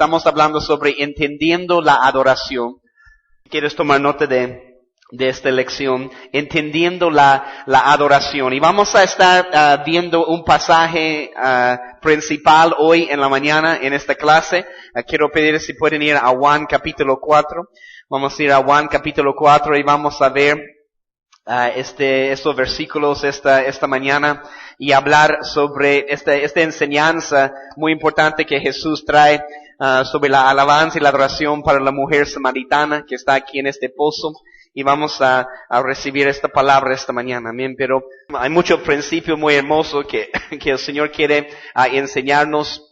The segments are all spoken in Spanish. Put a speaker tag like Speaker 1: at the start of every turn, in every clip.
Speaker 1: estamos hablando sobre entendiendo la adoración. ¿Quieres tomar nota de esta lección? Entendiendo la adoración. Y vamos a estar viendo un pasaje principal hoy en la mañana en esta clase. Quiero pedir si pueden ir a Juan capítulo 4. Vamos a ir a Juan capítulo 4 y vamos a ver estos versículos esta mañana y hablar sobre esta enseñanza muy importante que Jesús trae sobre la alabanza y la adoración para la mujer samaritana que está aquí en este pozo. Y vamos a recibir esta palabra esta mañana, amén. Pero hay mucho principio muy hermoso que el Señor quiere enseñarnos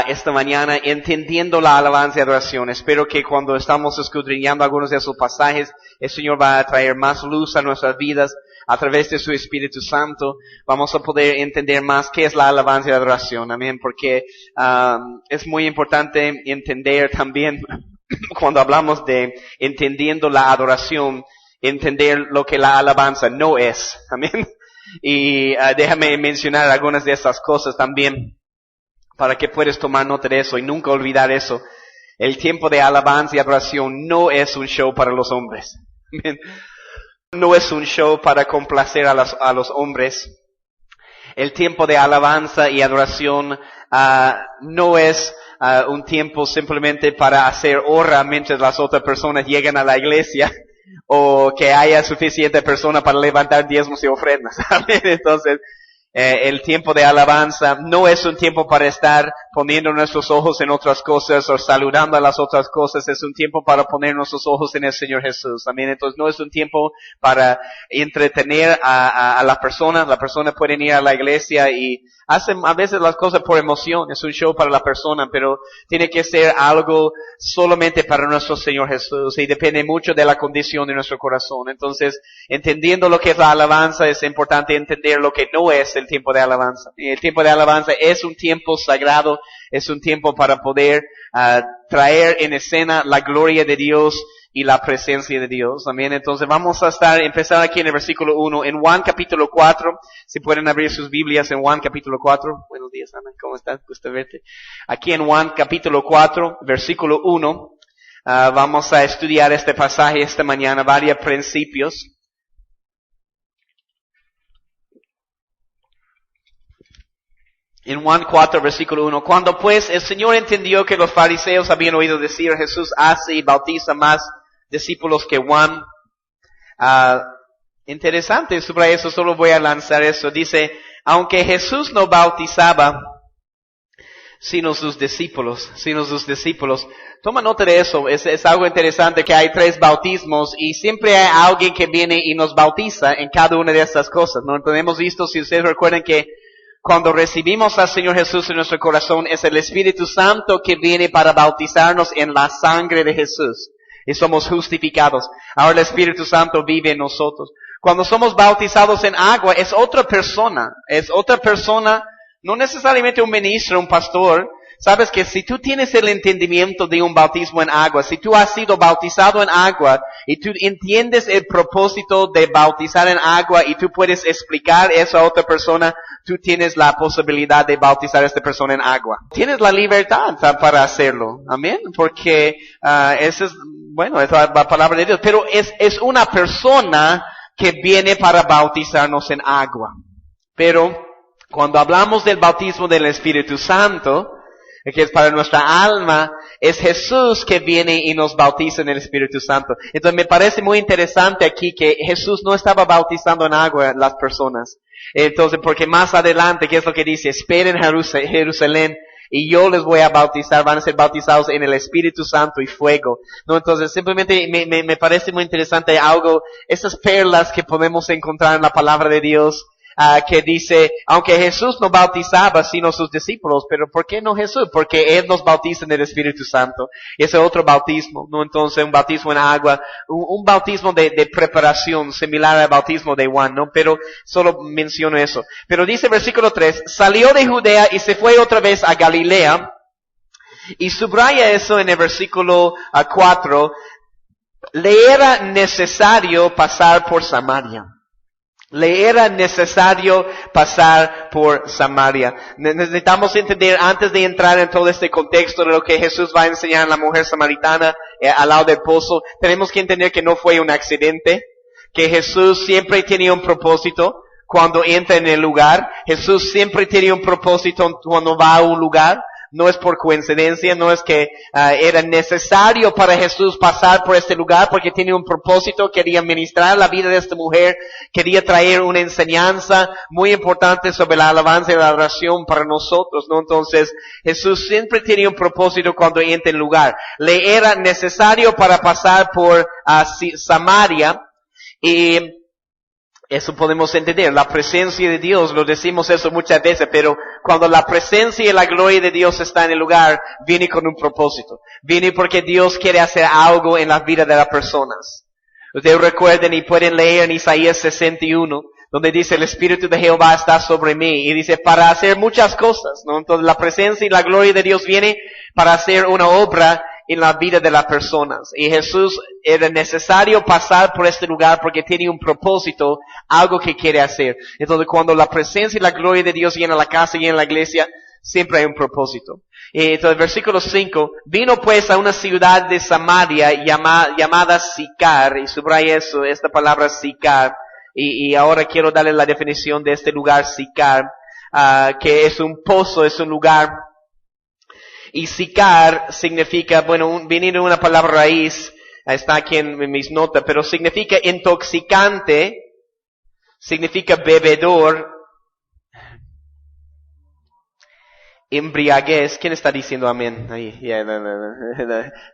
Speaker 1: esta mañana, entendiendo la alabanza y adoración. Espero que cuando estamos escudriñando algunos de esos pasajes, el Señor va a traer más luz a nuestras vidas a través de su Espíritu Santo. Vamos a poder entender más qué es la alabanza y la adoración, amén. Porque es muy importante entender también cuando hablamos de entendiendo la adoración, entender lo que la alabanza no es, amén. Y déjame mencionar algunas de esas cosas también, para que puedas tomar nota de eso y nunca olvidar eso. El tiempo de alabanza y adoración no es un show para los hombres. Amén. No es un show para complacer a los hombres. El tiempo de alabanza y adoración no es un tiempo simplemente para hacer hora mientras las otras personas llegan a la iglesia o que haya suficiente persona para levantar diezmos y ofrendas. Entonces, el tiempo de alabanza no es un tiempo para estar poniendo nuestros ojos en otras cosas o saludando a las otras cosas. Es un tiempo para poner nuestros ojos en el Señor Jesús. También, entonces no es un tiempo para entretener a la persona. La persona puede ir a la iglesia y hacen a veces las cosas por emoción. Es un show para la persona, pero tiene que ser algo solamente para nuestro Señor Jesús y depende mucho de la condición de nuestro corazón. Entonces, entendiendo lo que es la alabanza, es importante entender lo que no es el tiempo de alabanza. Y el tiempo de alabanza es un tiempo sagrado, es un tiempo para poder traer en escena la gloria de Dios y la presencia de Dios. Amén. Entonces vamos a empezar aquí en el versículo 1, en Juan capítulo 4, si pueden abrir sus Biblias en Juan capítulo 4. Buenos días, Ana, ¿cómo estás? Gusto verte. Aquí en Juan capítulo 4, versículo 1, vamos a estudiar este pasaje esta mañana, varios principios. En Juan 4, versículo 1, cuando pues el Señor entendió que los fariseos habían oído decir, Jesús hace y bautiza más discípulos que Juan. Interesante, sobre eso solo voy a lanzar eso. Dice, aunque Jesús no bautizaba, sino sus discípulos. Toma nota de eso, es algo interesante que hay 3 bautismos y siempre hay alguien que viene y nos bautiza en cada una de estas cosas, ¿no? Entonces hemos visto, si ustedes recuerdan que cuando recibimos al Señor Jesús en nuestro corazón, es el Espíritu Santo que viene para bautizarnos en la sangre de Jesús. Y somos justificados. Ahora el Espíritu Santo vive en nosotros. Cuando somos bautizados en agua, es otra persona, no necesariamente un ministro, un pastor. Sabes que si tú tienes el entendimiento de un bautismo en agua, si tú has sido bautizado en agua y tú entiendes el propósito de bautizar en agua y tú puedes explicar eso a otra persona, tú tienes la posibilidad de bautizar a esta persona en agua. Tienes la libertad para hacerlo. Amén. Porque eso es, bueno, es la palabra de Dios. Pero es una persona que viene para bautizarnos en agua. Pero cuando hablamos del bautismo del Espíritu Santo, que es para nuestra alma, es Jesús que viene y nos bautiza en el Espíritu Santo. Entonces me parece muy interesante aquí que Jesús no estaba bautizando en agua a las personas. Entonces, porque más adelante, ¿qué es lo que dice? Esperen Jerusalén y yo les voy a bautizar, van a ser bautizados en el Espíritu Santo y fuego. No, entonces simplemente me parece muy interesante algo, esas perlas que podemos encontrar en la palabra de Dios, que dice, aunque Jesús no bautizaba sino sus discípulos, pero ¿por qué no Jesús? Porque Él nos bautiza en el Espíritu Santo. Ese es otro bautismo, ¿no? Entonces un bautismo en agua, un bautismo de preparación, similar al bautismo de Juan, ¿no? Pero solo menciono eso. Pero dice versículo 3, salió de Judea y se fue otra vez a Galilea, y subraya eso en el versículo 4, le era necesario pasar por Samaria. Le era necesario pasar por Samaria. Necesitamos entender, antes de entrar en todo este contexto de lo que Jesús va a enseñar a la mujer samaritana al lado del pozo, tenemos que entender que no fue un accidente, que Jesús siempre tenía un propósito cuando entra en el lugar. Jesús siempre tiene un propósito cuando va a un lugar. No es por coincidencia, no es que era necesario para Jesús pasar por este lugar porque tiene un propósito, quería ministrar la vida de esta mujer, quería traer una enseñanza muy importante sobre la alabanza y la adoración para nosotros, ¿no? Entonces, Jesús siempre tiene un propósito cuando entra en el lugar. Le era necesario para pasar por Samaria, y eso podemos entender, la presencia de Dios, lo decimos eso muchas veces, pero cuando la presencia y la gloria de Dios está en el lugar, viene con un propósito. Viene porque Dios quiere hacer algo en la vida de las personas. Ustedes recuerden y pueden leer en Isaías 61, donde dice, el Espíritu de Jehová está sobre mí, y dice, para hacer muchas cosas, ¿no? Entonces la presencia y la gloria de Dios viene para hacer una obra en la vida de las personas. Y Jesús era necesario pasar por este lugar porque tiene un propósito, algo que quiere hacer. Entonces cuando la presencia y la gloria de Dios llena la casa y en la iglesia, siempre hay un propósito. Entonces versículo 5, vino pues a una ciudad de Samaria llamada Sicar, y subraya eso, esta palabra Sicar, y ahora quiero darle la definición de este lugar Sicar, que es un pozo, es un lugar. Y Sicar significa, bueno, viene de una palabra raíz, está aquí en mis notas, pero significa intoxicante, significa bebedor, embriaguez. ¿Quién está diciendo amén? Ahí,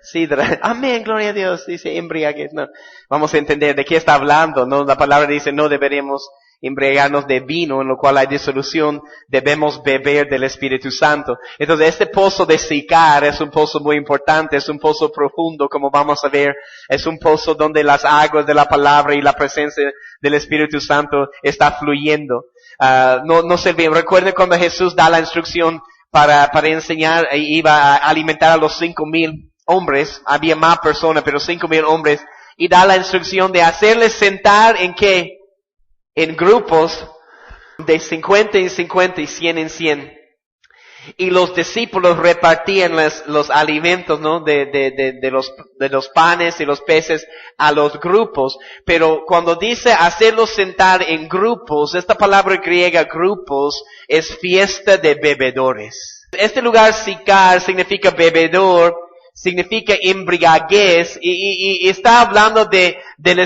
Speaker 1: sidra. Amén, gloria a Dios, dice embriaguez. No, vamos a entender de qué está hablando, ¿no? La palabra dice no deberíamos embriagarnos de vino, en lo cual hay disolución, debemos beber del Espíritu Santo. Entonces este pozo de Sicar es un pozo muy importante, es un pozo profundo, como vamos a ver, es un pozo donde las aguas de la palabra y la presencia del Espíritu Santo está fluyendo. No se olviden, recuerden cuando Jesús da la instrucción para enseñar, iba a alimentar a los 5,000 hombres, había más personas, pero 5,000 hombres, y da la instrucción de hacerles sentar en ¿qué? En grupos de 50 en 50 y 100 en 100. Y los discípulos repartían los alimentos, ¿no? De los panes y los peces a los grupos. Pero cuando dice hacerlos sentar en grupos, esta palabra griega grupos es fiesta de bebedores. Este lugar Sicar significa bebedor, significa embriaguez, y está hablando de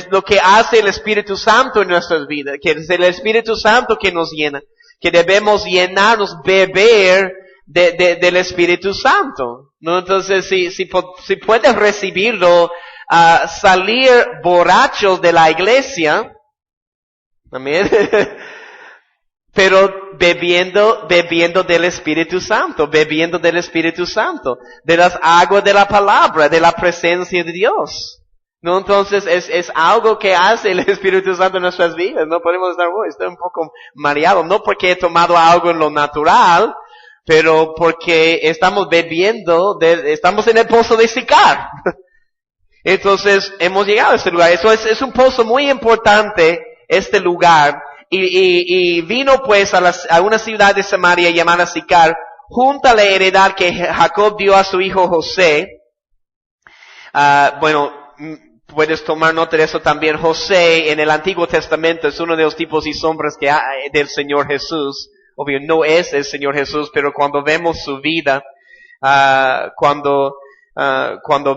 Speaker 1: lo que hace el Espíritu Santo en nuestras vidas, que es el Espíritu Santo que nos llena, que debemos llenarnos, beber del Espíritu Santo, ¿no? Entonces, si puedes recibirlo, salir borrachos de la iglesia, amén, pero bebiendo del Espíritu Santo, de las aguas de la palabra, de la presencia de Dios. ¿No? Entonces es algo que hace el Espíritu Santo en nuestras vidas. No podemos estar, estoy un poco mareado, no porque he tomado algo en lo natural, pero porque estamos bebiendo, estamos en el pozo de Sicar. Entonces hemos llegado a este lugar. Eso es un pozo muy importante, este lugar. Y vino pues a una ciudad de Samaria llamada Sicar, junto a la heredad que Jacob dio a su hijo José. Puedes tomar nota de eso también. José en el Antiguo Testamento es uno de los tipos y sombras que hay del Señor Jesús. Obvio, no es el Señor Jesús, pero cuando vemos su vida, cuando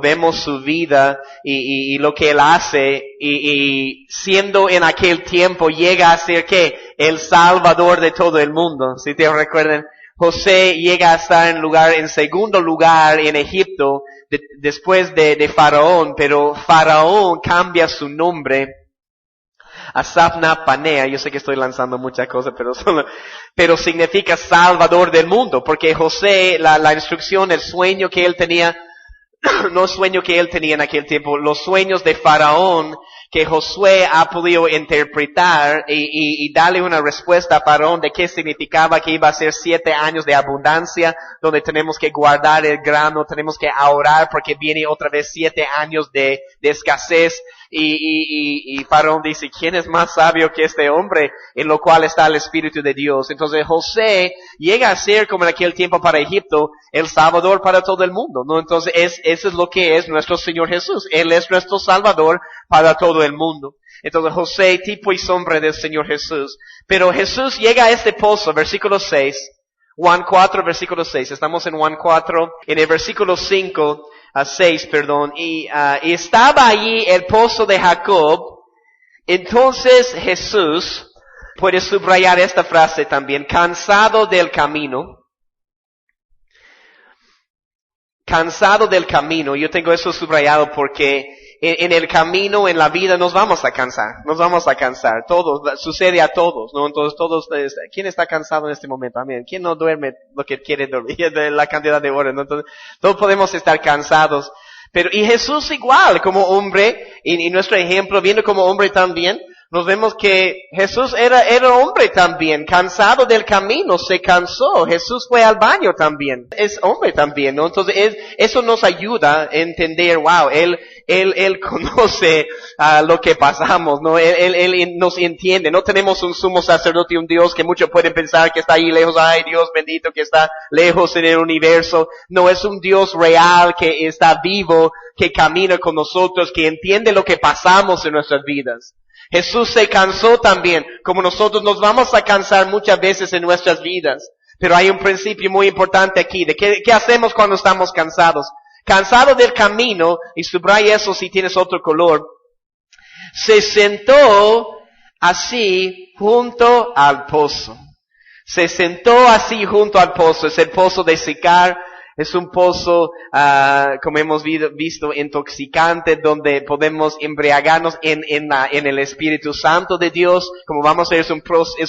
Speaker 1: vemos su vida y lo que él hace, y siendo en aquel tiempo llega a ser ¿qué? El Salvador de todo el mundo. Si te recuerdan, José llega a estar en segundo lugar en Egipto, después de Faraón, pero Faraón cambia su nombre a Safna Panea. Yo sé que estoy lanzando muchas cosas, pero significa Salvador del mundo, porque José, la instrucción, el sueño que él tenía, no sueño que él tenía en aquel tiempo, los sueños de Faraón que Josué ha podido interpretar y darle una respuesta a Faraón de qué significaba que iba a ser 7 años de abundancia, donde tenemos que guardar el grano, tenemos que ahorrar porque viene otra vez 7 años de escasez. Y Faraón dice, ¿quién es más sabio que este hombre? En lo cual está el Espíritu de Dios. Entonces José llega a ser, como en aquel tiempo para Egipto, el Salvador para todo el mundo, ¿no? Entonces eso es lo que es nuestro Señor Jesús. Él es nuestro Salvador para todo el mundo. Entonces José, tipo y sombra del Señor Jesús. Pero Jesús llega a este pozo, versículo 6, Juan 4, versículo 6. Estamos en Juan 4, en el versículo 5, a 6, y estaba allí el pozo de Jacob. Entonces Jesús, puedes subrayar esta frase también, cansado del camino. Cansado del camino. Yo tengo eso subrayado porque en el camino, en la vida, nos vamos a cansar, todos, sucede a todos, ¿no? Entonces todos, ¿quién está cansado en este momento? Amén. ¿Quién no duerme lo que quiere dormir? De la cantidad de horas, ¿no? Entonces, todos podemos estar cansados. Y Jesús igual, como hombre, y nuestro ejemplo, viendo como hombre también, nos vemos que Jesús era hombre también, cansado del camino, se cansó. Jesús fue al baño también, es hombre también, ¿no? Entonces eso nos ayuda a entender, wow, Él conoce lo que pasamos, ¿no? Él nos entiende. No tenemos un sumo sacerdote, un Dios que muchos pueden pensar que está ahí lejos, ay Dios bendito que está lejos en el universo. No, es un Dios real que está vivo, que camina con nosotros, que entiende lo que pasamos en nuestras vidas. Jesús se cansó también, como nosotros nos vamos a cansar muchas veces en nuestras vidas. Pero hay un principio muy importante aquí, de qué hacemos cuando estamos cansados. Cansado del camino, y subraya eso si tienes otro color, se sentó así junto al pozo. Se sentó así junto al pozo. Es el pozo de Sicar. Es un pozo, como hemos visto, intoxicante, donde podemos embriagarnos en el Espíritu Santo de Dios. Como vamos a ver, es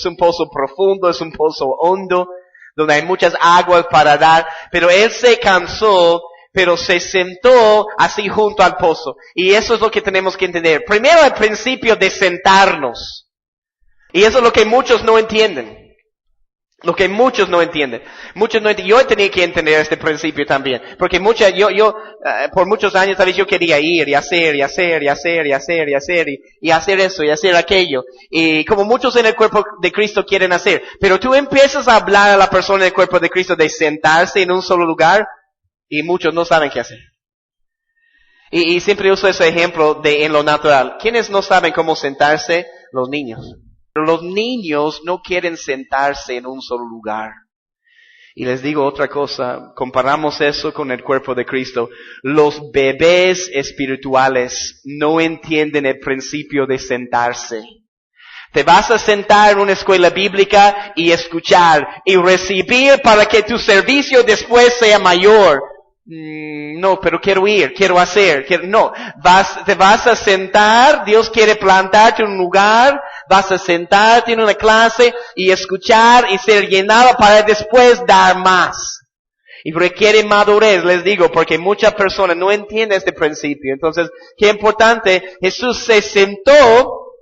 Speaker 1: un pozo profundo, es un pozo hondo, donde hay muchas aguas para dar. Pero él se cansó, pero se sentó así junto al pozo. Y eso es lo que tenemos que entender. Primero, el principio de sentarnos. Y eso es lo que muchos no entienden. Lo que muchos no entienden. Yo tenía que entender este principio también. Porque por muchos años tal vez yo quería ir y hacer eso y hacer aquello. Y como muchos en el cuerpo de Cristo quieren hacer. Pero tú empiezas a hablar a la persona del cuerpo de Cristo de sentarse en un solo lugar y muchos no saben qué hacer. Y siempre uso ese ejemplo en lo natural. ¿Quiénes no saben cómo sentarse? Los niños. Pero los niños no quieren sentarse en un solo lugar. Y les digo otra cosa, comparamos eso con el cuerpo de Cristo. Los bebés espirituales no entienden el principio de sentarse. Te vas a sentar en una escuela bíblica y escuchar y recibir para que tu servicio después sea mayor. No, pero quiero ir, quiero hacer, no. Te vas a sentar, Dios quiere plantarte en un lugar, vas a sentarte en una clase y escuchar y ser llenado para después dar más. Y requiere madurez, les digo, porque muchas personas no entienden este principio. Entonces, qué importante, Jesús se sentó,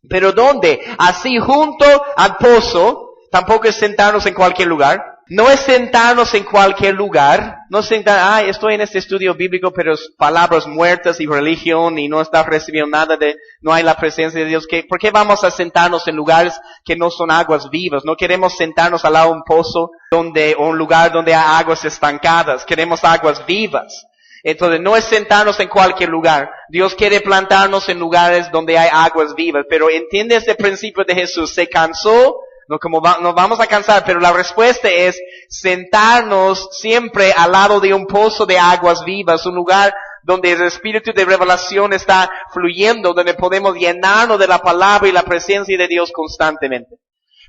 Speaker 1: pero ¿dónde? Así junto al pozo. Tampoco es sentarnos en cualquier lugar. No es sentarnos en cualquier lugar. No sentar, estoy en este estudio bíblico, pero es palabras muertas y religión y no estás recibiendo nada no hay la presencia de Dios. ¿Por qué vamos a sentarnos en lugares que no son aguas vivas? No queremos sentarnos al lado de un pozo o un lugar donde hay aguas estancadas. Queremos aguas vivas. Entonces no es sentarnos en cualquier lugar. Dios quiere plantarnos en lugares donde hay aguas vivas. Pero entiende este principio de Jesús. Se cansó. Nos vamos a cansar, pero la respuesta es sentarnos siempre al lado de un pozo de aguas vivas, un lugar donde el espíritu de revelación está fluyendo, donde podemos llenarnos de la palabra y la presencia de Dios constantemente.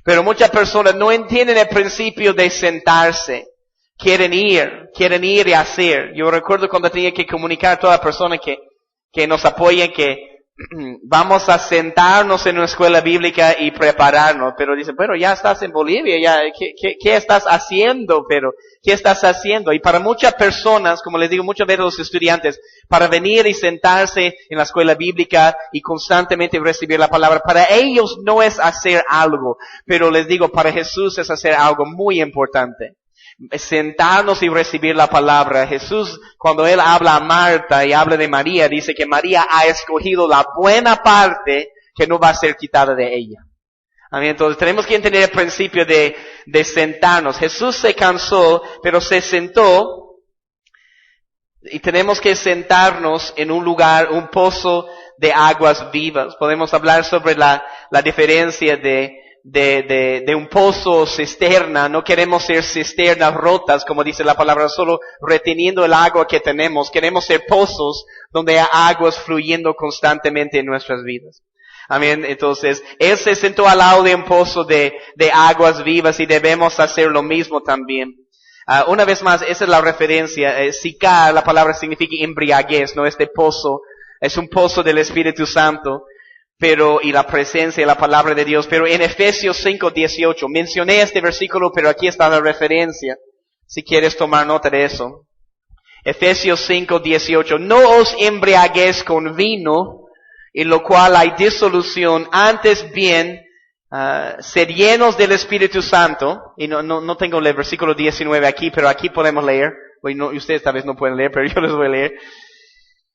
Speaker 1: Pero muchas personas no entienden el principio de sentarse. Quieren ir y hacer. Yo recuerdo cuando tenía que comunicar a toda persona que nos apoyen, que vamos a sentarnos en una escuela bíblica y prepararnos, pero dicen, pero ya estás en Bolivia, ya, ¿qué estás haciendo? Pero, ¿qué estás haciendo? Y para muchas personas, como les digo, muchas veces los estudiantes, para venir y sentarse en la escuela bíblica y constantemente recibir la palabra, para ellos no es hacer algo, pero les digo, para Jesús es hacer algo muy importante. Sentarnos y recibir la palabra. Jesús, cuando Él habla a Marta y habla de María, dice que María ha escogido la buena parte que no va a ser quitada de ella. Amén. Entonces tenemos que entender el principio de sentarnos. Jesús se cansó, pero se sentó, y tenemos que sentarnos en un lugar, un pozo de aguas vivas. Podemos hablar sobre la diferencia de un pozo o cisterna. No queremos ser cisternas rotas, como dice la palabra, solo reteniendo el agua que tenemos. Queremos ser pozos donde hay aguas fluyendo constantemente en nuestras vidas. Amén. Entonces, Él se sentó al lado de un pozo de aguas vivas y debemos hacer lo mismo también. Una vez más, esa es la referencia. Sicar, la palabra significa embriaguez, ¿no? Este pozo es un pozo del Espíritu Santo. Y la presencia y la palabra de Dios. Pero en Efesios 5:18, mencioné este versículo, pero aquí está la referencia, si quieres tomar nota de eso. Efesios 5:18, no os embriaguéis con vino, en lo cual hay disolución, antes bien, sed llenos del Espíritu Santo. Y no tengo el versículo 19 aquí, pero aquí podemos leer. Y ustedes tal vez no pueden leer, pero yo les voy a leer.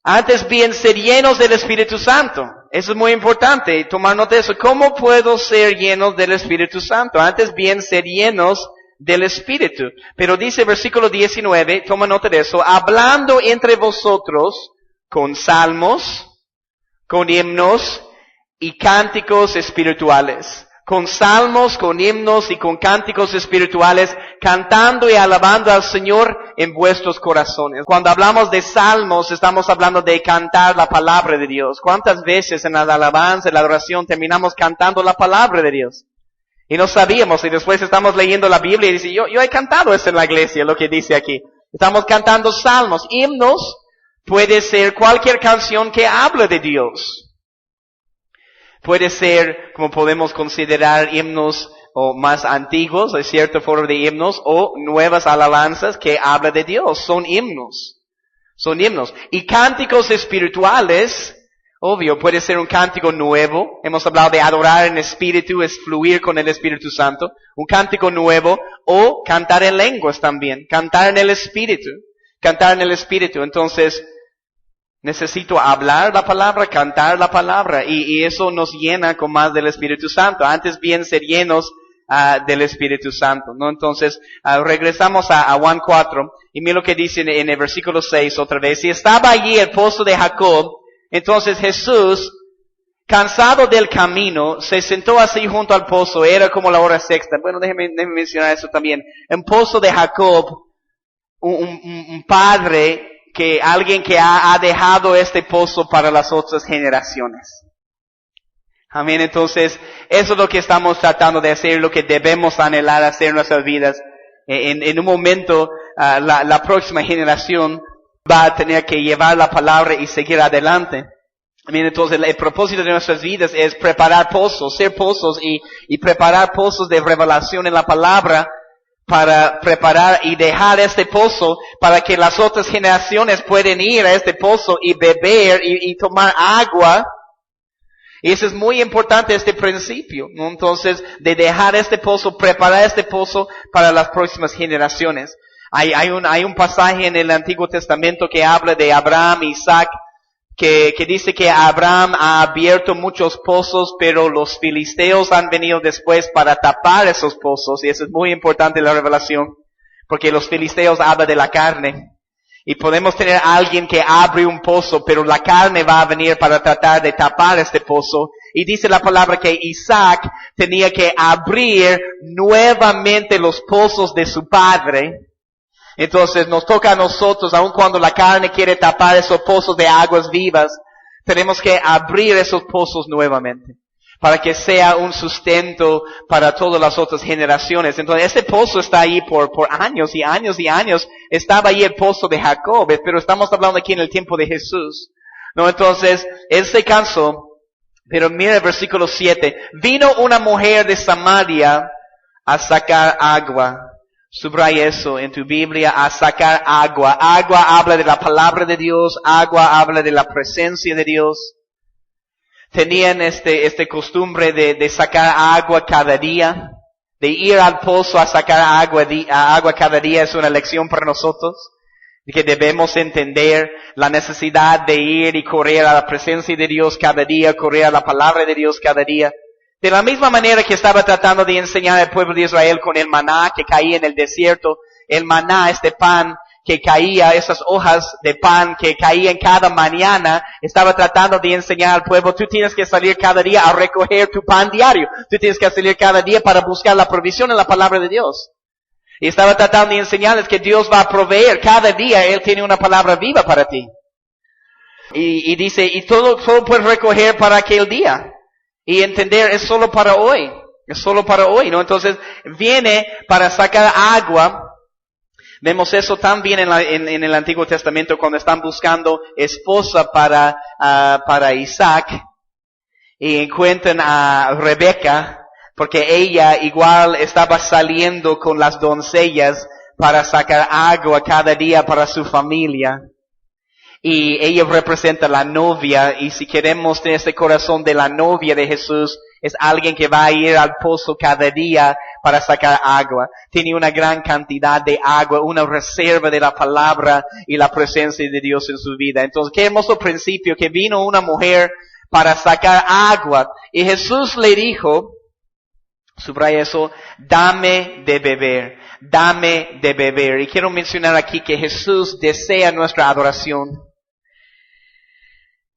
Speaker 1: Antes bien, ser llenos del Espíritu Santo. Eso es muy importante, tomar nota de eso. ¿Cómo puedo ser llenos del Espíritu Santo? Antes bien, ser llenos del Espíritu. Pero dice versículo 19, toma nota de eso, hablando entre vosotros con salmos, con himnos y cánticos espirituales. Con salmos, con himnos y con cánticos espirituales, cantando y alabando al Señor en vuestros corazones. Cuando hablamos de salmos, estamos hablando de cantar la palabra de Dios. ¿Cuántas veces en la alabanza, en la adoración, terminamos cantando la palabra de Dios? Y no sabíamos, y después estamos leyendo la Biblia y dice, yo he cantado eso en la iglesia, lo que dice aquí. Estamos cantando salmos. Himnos puede ser cualquier canción que hable de Dios. Puede ser, como podemos considerar, himnos o más antiguos, de cierta forma de himnos, o nuevas alabanzas que hablan de Dios. Son himnos. Son himnos. Y cánticos espirituales, obvio, puede ser un cántico nuevo. Hemos hablado de adorar en espíritu, es fluir con el Espíritu Santo. Un cántico nuevo, o cantar en lenguas también. Cantar en el espíritu. Cantar en el espíritu. Entonces, necesito hablar la palabra, cantar la palabra, y eso nos llena con más del Espíritu Santo. Antes bien ser llenos del Espíritu Santo, ¿no? Entonces, regresamos a Juan 4, y mira lo que dice en el versículo 6 otra vez. Y estaba allí el pozo de Jacob, entonces Jesús, cansado del camino, se sentó así junto al pozo. Era como la hora sexta. Bueno, déjeme mencionar eso también. Un pozo de Jacob, un padre, alguien que ha dejado este pozo para las otras generaciones. Amén. Entonces, eso es lo que estamos tratando de hacer, lo que debemos anhelar hacer en nuestras vidas. En un momento, la próxima generación va a tener que llevar la palabra y seguir adelante. Amén. Entonces, el propósito de nuestras vidas es preparar pozos, ser pozos y preparar pozos de revelación en la palabra, para preparar y dejar este pozo para que las otras generaciones puedan ir a este pozo y beber y tomar agua. Y eso es muy importante, este principio, ¿no? Entonces, de dejar este pozo, preparar este pozo para las próximas generaciones. Hay un pasaje en el Antiguo Testamento que habla de Abraham y Isaac, que dice que Abraham ha abierto muchos pozos, pero los filisteos han venido después para tapar esos pozos, y eso es muy importante en la revelación, porque los filisteos hablan de la carne, y podemos tener a alguien que abre un pozo, pero la carne va a venir para tratar de tapar este pozo, y dice la palabra que Isaac tenía que abrir nuevamente los pozos de su padre. Entonces nos toca a nosotros, aun cuando la carne quiere tapar esos pozos de aguas vivas, tenemos que abrir esos pozos nuevamente, para que sea un sustento para todas las otras generaciones. Entonces este pozo está ahí por años y años y años. Estaba ahí el pozo de Jacob, pero estamos hablando aquí en el tiempo de Jesús, No, entonces, él se cansó. Pero mira el versículo 7. Vino una mujer de Samaria a sacar agua. Subraya eso en tu Biblia, a sacar agua. Agua habla de la palabra de Dios. Agua habla de la presencia de Dios. Tenían este costumbre de sacar agua cada día. De ir al pozo a sacar agua cada día es una lección para nosotros. Que debemos entender la necesidad de ir y correr a la presencia de Dios cada día, correr a la palabra de Dios cada día. De la misma manera que estaba tratando de enseñar al pueblo de Israel con el maná que caía en el desierto, el maná, este pan que caía, esas hojas de pan que caían cada mañana, estaba tratando de enseñar al pueblo, tú tienes que salir cada día a recoger tu pan diario, tú tienes que salir cada día para buscar la provisión en la palabra de Dios. Y estaba tratando de enseñarles que Dios va a proveer. Cada día Él tiene una palabra viva para ti. Y dice, y todo puedes recoger para aquel día. Y entender, es solo para hoy. Es solo para hoy, ¿no? Entonces, viene para sacar agua. Vemos eso también en el Antiguo Testamento cuando están buscando esposa para Isaac. Y encuentran a Rebeca. Porque ella igual estaba saliendo con las doncellas para sacar agua cada día para su familia. Y ella representa la novia. Y si queremos tener este corazón de la novia de Jesús, es alguien que va a ir al pozo cada día para sacar agua. Tiene una gran cantidad de agua, una reserva de la palabra y la presencia de Dios en su vida. Entonces, qué hermoso principio que vino una mujer para sacar agua. Y Jesús le dijo, subraya eso, dame de beber, dame de beber. Y quiero mencionar aquí que Jesús desea nuestra adoración.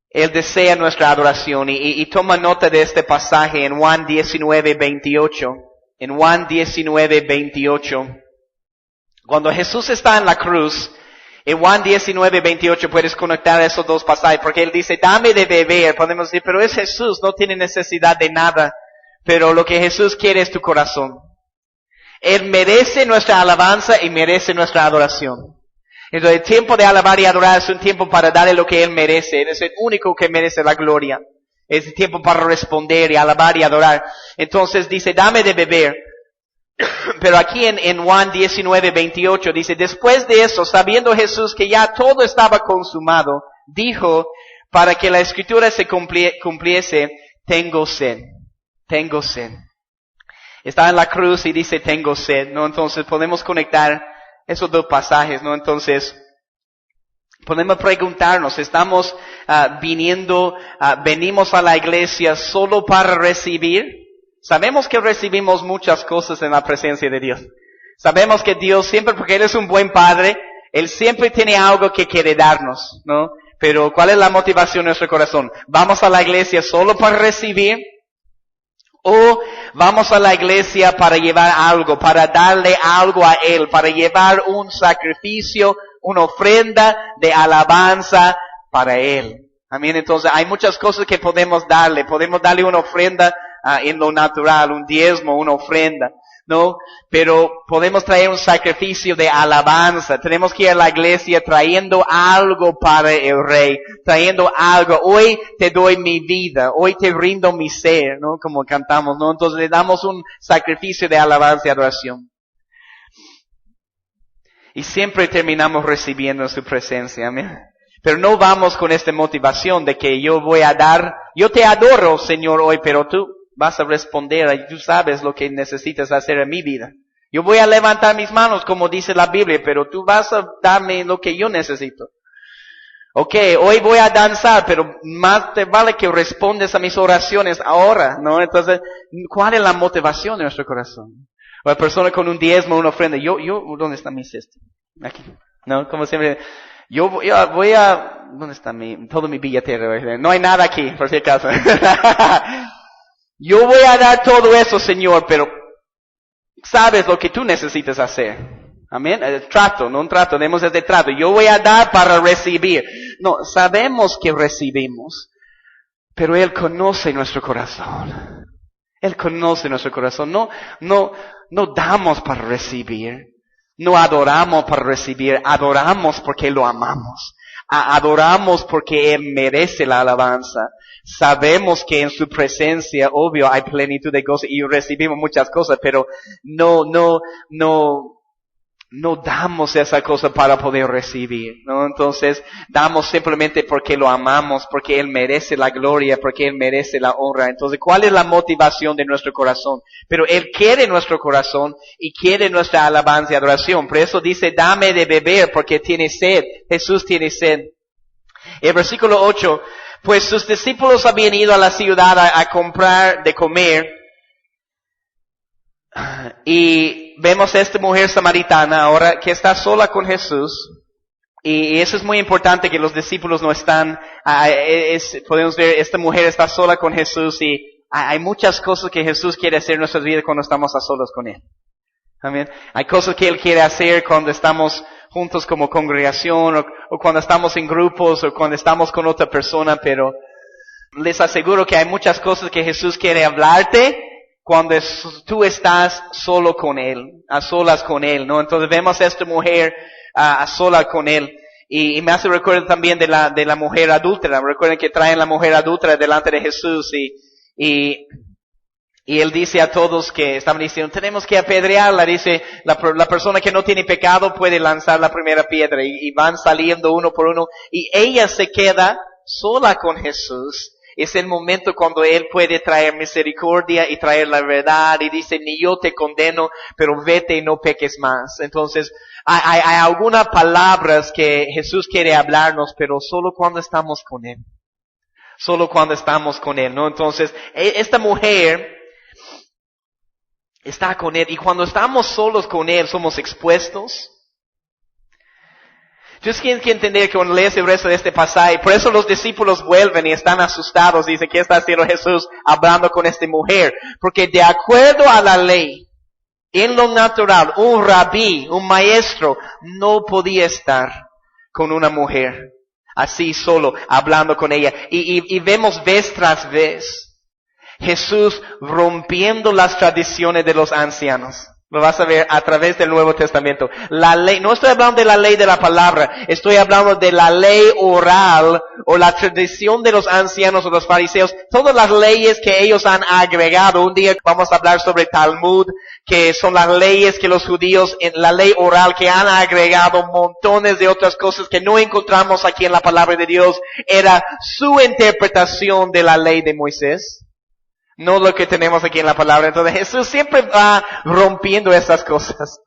Speaker 1: Él desea nuestra adoración. Y toma nota de este pasaje en Juan 19:28. En Juan 19:28. Cuando Jesús está en la cruz, en Juan 19:28 puedes conectar esos dos pasajes, porque Él dice, dame de beber. Podemos decir, pero es Jesús, no tiene necesidad de nada. Pero lo que Jesús quiere es tu corazón. Él merece nuestra alabanza y merece nuestra adoración. Entonces el tiempo de alabar y adorar es un tiempo para darle lo que Él merece. Él es el único que merece la gloria. Es el tiempo para responder y alabar y adorar. Entonces dice, dame de beber. Pero aquí en Juan 19:28 dice, después de eso, sabiendo Jesús que ya todo estaba consumado, dijo, para que la escritura se cumpliese, tengo sed. Tengo sed. Está en la cruz y dice, tengo sed, ¿no? Entonces podemos conectar esos dos pasajes, ¿no? Entonces, podemos preguntarnos, ¿estamos venimos a la iglesia solo para recibir? Sabemos que recibimos muchas cosas en la presencia de Dios. Sabemos que Dios siempre, porque Él es un buen Padre, Él siempre tiene algo que quiere darnos, ¿no? Pero, ¿cuál es la motivación de nuestro corazón? ¿Vamos a la iglesia solo para recibir? ¿O vamos a la iglesia para llevar algo, para darle algo a Él, para llevar un sacrificio, una ofrenda de alabanza para Él? Amén. Entonces hay muchas cosas que podemos darle. Podemos darle una ofrenda en lo natural, un diezmo, una ofrenda, ¿no? Pero podemos traer un sacrificio de alabanza. Tenemos que ir a la iglesia trayendo algo para el Rey, trayendo algo. Hoy te doy mi vida, hoy te rindo mi ser, ¿no? Como cantamos, ¿no? Entonces le damos un sacrificio de alabanza y adoración. Y siempre terminamos recibiendo su presencia, amén. Pero no vamos con esta motivación de que yo te adoro, Señor, hoy, pero tú vas a responder y tú sabes lo que necesitas hacer en mi vida. Yo voy a levantar mis manos como dice la Biblia, pero tú vas a darme lo que yo necesito. Ok, hoy voy a danzar, pero más te vale que respondes a mis oraciones ahora, ¿no? Entonces, ¿cuál es la motivación de nuestro corazón? O la persona con un diezmo, una ofrenda, ¿dónde está mi cesto? Aquí, ¿no? Como siempre, ¿dónde está todo mi billetera? No hay nada aquí, por si acaso. Yo voy a dar todo eso, Señor, pero sabes lo que tú necesitas hacer. Amén. El trato, no un trato, demos este trato. Yo voy a dar para recibir. No, sabemos que recibimos, pero Él conoce nuestro corazón. Él conoce nuestro corazón. No damos para recibir. No adoramos para recibir. Adoramos porque lo amamos. Adoramos porque Él merece la alabanza. Sabemos que en su presencia, obvio, hay plenitud de gozo y recibimos muchas cosas, pero no damos esa cosa para poder recibir, ¿no? Entonces, damos simplemente porque lo amamos, porque Él merece la gloria, porque Él merece la honra. Entonces, ¿cuál es la motivación de nuestro corazón? Pero Él quiere nuestro corazón y quiere nuestra alabanza y adoración. Por eso dice, dame de beber, porque tiene sed. Jesús tiene sed. El versículo 8, pues sus discípulos habían ido a la ciudad a comprar de comer. Y vemos a esta mujer samaritana ahora que está sola con Jesús. Y eso es muy importante, que los discípulos no están, podemos ver, esta mujer está sola con Jesús y hay muchas cosas que Jesús quiere hacer en nuestras vidas cuando estamos a solos con Él. Amén. Hay cosas que Él quiere hacer cuando estamos juntos como congregación o cuando estamos en grupos o cuando estamos con otra persona, pero les aseguro que hay muchas cosas que Jesús quiere hablarte cuando tú estás solo con Él, a solas con Él, ¿no? Entonces vemos a esta mujer a sola con Él. Y me hace recuerdo también de la mujer adúltera. Recuerden que traen la mujer adúltera delante de Jesús y Él dice a todos que estaban diciendo, tenemos que apedrearla. Dice, la persona que no tiene pecado puede lanzar la primera piedra. Y van saliendo uno por uno. Y ella se queda sola con Jesús. Es el momento cuando Él puede traer misericordia y traer la verdad. Y dice, ni yo te condeno, pero vete y no peques más. Entonces, hay algunas palabras que Jesús quiere hablarnos, pero solo cuando estamos con Él. Solo cuando estamos con Él, ¿no? Entonces, esta mujer está con Él. Y cuando estamos solos con Él, somos expuestos. Entonces tienes que entender que cuando lees el resto de este pasaje, por eso los discípulos vuelven y están asustados. Dice, ¿qué está haciendo Jesús hablando con esta mujer? Porque de acuerdo a la ley, en lo natural, un rabí, un maestro, no podía estar con una mujer así solo, hablando con ella. Y vemos vez tras vez Jesús rompiendo las tradiciones de los ancianos. Lo vas a ver a través del Nuevo Testamento. La ley, no estoy hablando de la ley de la palabra, estoy hablando de la ley oral o la tradición de los ancianos o los fariseos. Todas las leyes que ellos han agregado. Un día vamos a hablar sobre Talmud, que son las leyes que los judíos, en la ley oral, que han agregado montones de otras cosas que no encontramos aquí en la palabra de Dios. Era su interpretación de la ley de Moisés. No lo que tenemos aquí en la palabra. Entonces Jesús siempre va rompiendo esas cosas.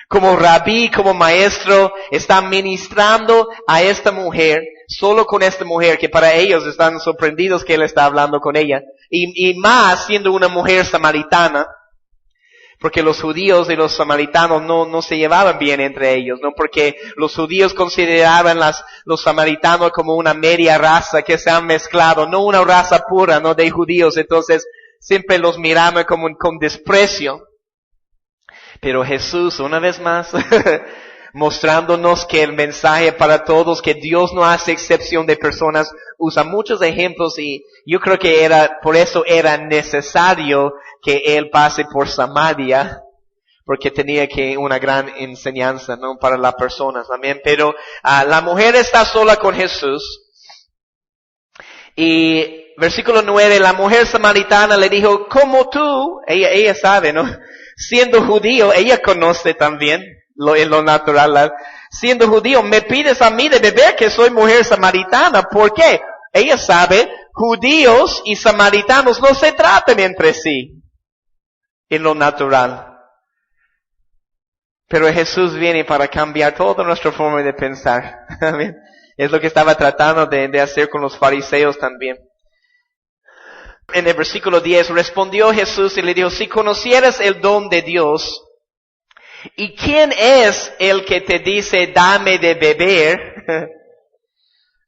Speaker 1: Como rabí, como maestro, está ministrando a esta mujer, solo con esta mujer, que para ellos están sorprendidos que Él está hablando con ella. Y más siendo una mujer samaritana, porque los judíos y los samaritanos no se llevaban bien entre ellos, ¿no? Porque los judíos consideraban los samaritanos como una media raza que se han mezclado, no una raza pura, ¿no? De judíos. Entonces, siempre los miraban como con desprecio. Pero Jesús, una vez más, mostrándonos que el mensaje para todos, que Dios no hace excepción de personas, usa muchos ejemplos y yo creo que por eso era necesario que Él pase por Samaria, porque tenía una gran enseñanza, ¿no? Para las personas también. Pero la mujer está sola con Jesús y versículo 9, la mujer samaritana le dijo, ¿cómo tú? Ella sabe, ¿no? Siendo judío, ella conoce también en lo natural. Siendo judío, me pides a mí de beber, que soy mujer samaritana. ¿Por qué? Ella sabe, judíos y samaritanos no se tratan entre sí en lo natural. Pero Jesús viene para cambiar toda nuestra forma de pensar. Es lo que estaba tratando de hacer con los fariseos también. En el versículo 10, respondió Jesús y le dijo, si conocieras el don de Dios, ¿y quién es el que te dice, dame de beber?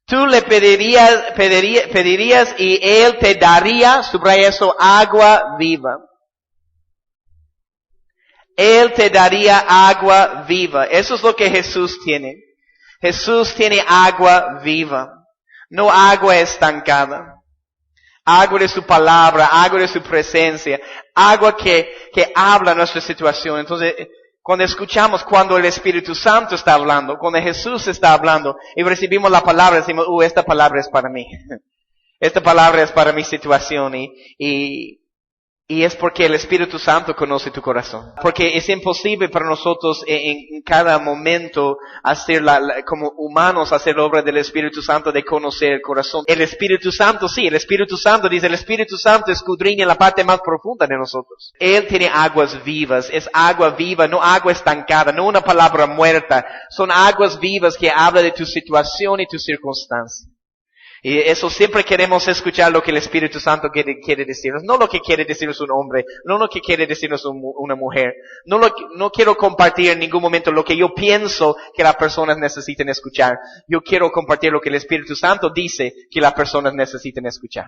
Speaker 1: Tú le pedirías y Él te daría, subraya eso, agua viva. Él te daría agua viva. Eso es lo que Jesús tiene. Jesús tiene agua viva, no agua estancada. Agua de su palabra, agua de su presencia, agua que habla nuestra situación. Entonces, Cuando escuchamos, cuando el Espíritu Santo está hablando, cuando Jesús está hablando, y recibimos la palabra, decimos, esta palabra es para mí. Esta palabra es para mi situación y es porque el Espíritu Santo conoce tu corazón. Porque es imposible para nosotros en cada momento hacer como humanos hacer la obra del Espíritu Santo de conocer el corazón. El Espíritu Santo, sí, el Espíritu Santo dice, el Espíritu Santo escudriña la parte más profunda de nosotros. Él tiene aguas vivas, es agua viva, no agua estancada, no una palabra muerta. Son aguas vivas que hablan de tu situación y tu circunstancia. Y eso siempre queremos escuchar lo que el Espíritu Santo quiere decirnos. No lo que quiere decirnos un hombre, no lo que quiere decirnos una mujer. No quiero compartir en ningún momento lo que yo pienso que las personas necesiten escuchar. Yo quiero compartir lo que el Espíritu Santo dice que las personas necesiten escuchar.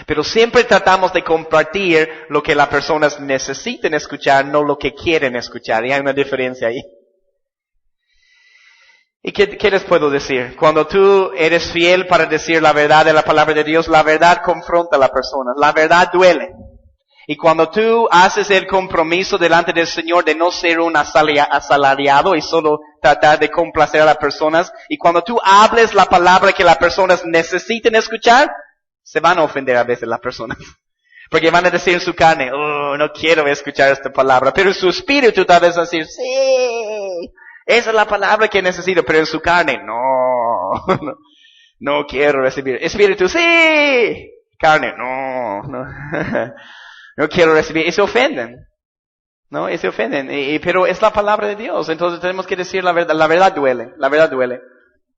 Speaker 1: Pero siempre tratamos de compartir lo que las personas necesiten escuchar, no lo que quieren escuchar. Y hay una diferencia ahí. ¿Y qué les puedo decir? Cuando tú eres fiel para decir la verdad de la palabra de Dios, la verdad confronta a la persona. La verdad duele. Y cuando tú haces el compromiso delante del Señor de no ser un asalariado y solo tratar de complacer a las personas, y cuando tú hables la palabra que las personas necesiten escuchar, se van a ofender a veces las personas. Porque van a decir en su carne, no quiero escuchar esta palabra. Pero en su espíritu tal vez va a decir, sí. Esa es la palabra que necesito, pero en su carne, no quiero recibir. Espíritu, sí. Carne, no quiero recibir. Y se ofenden. Y se ofenden. Pero es la palabra de Dios. Entonces tenemos que decir la verdad. La verdad duele.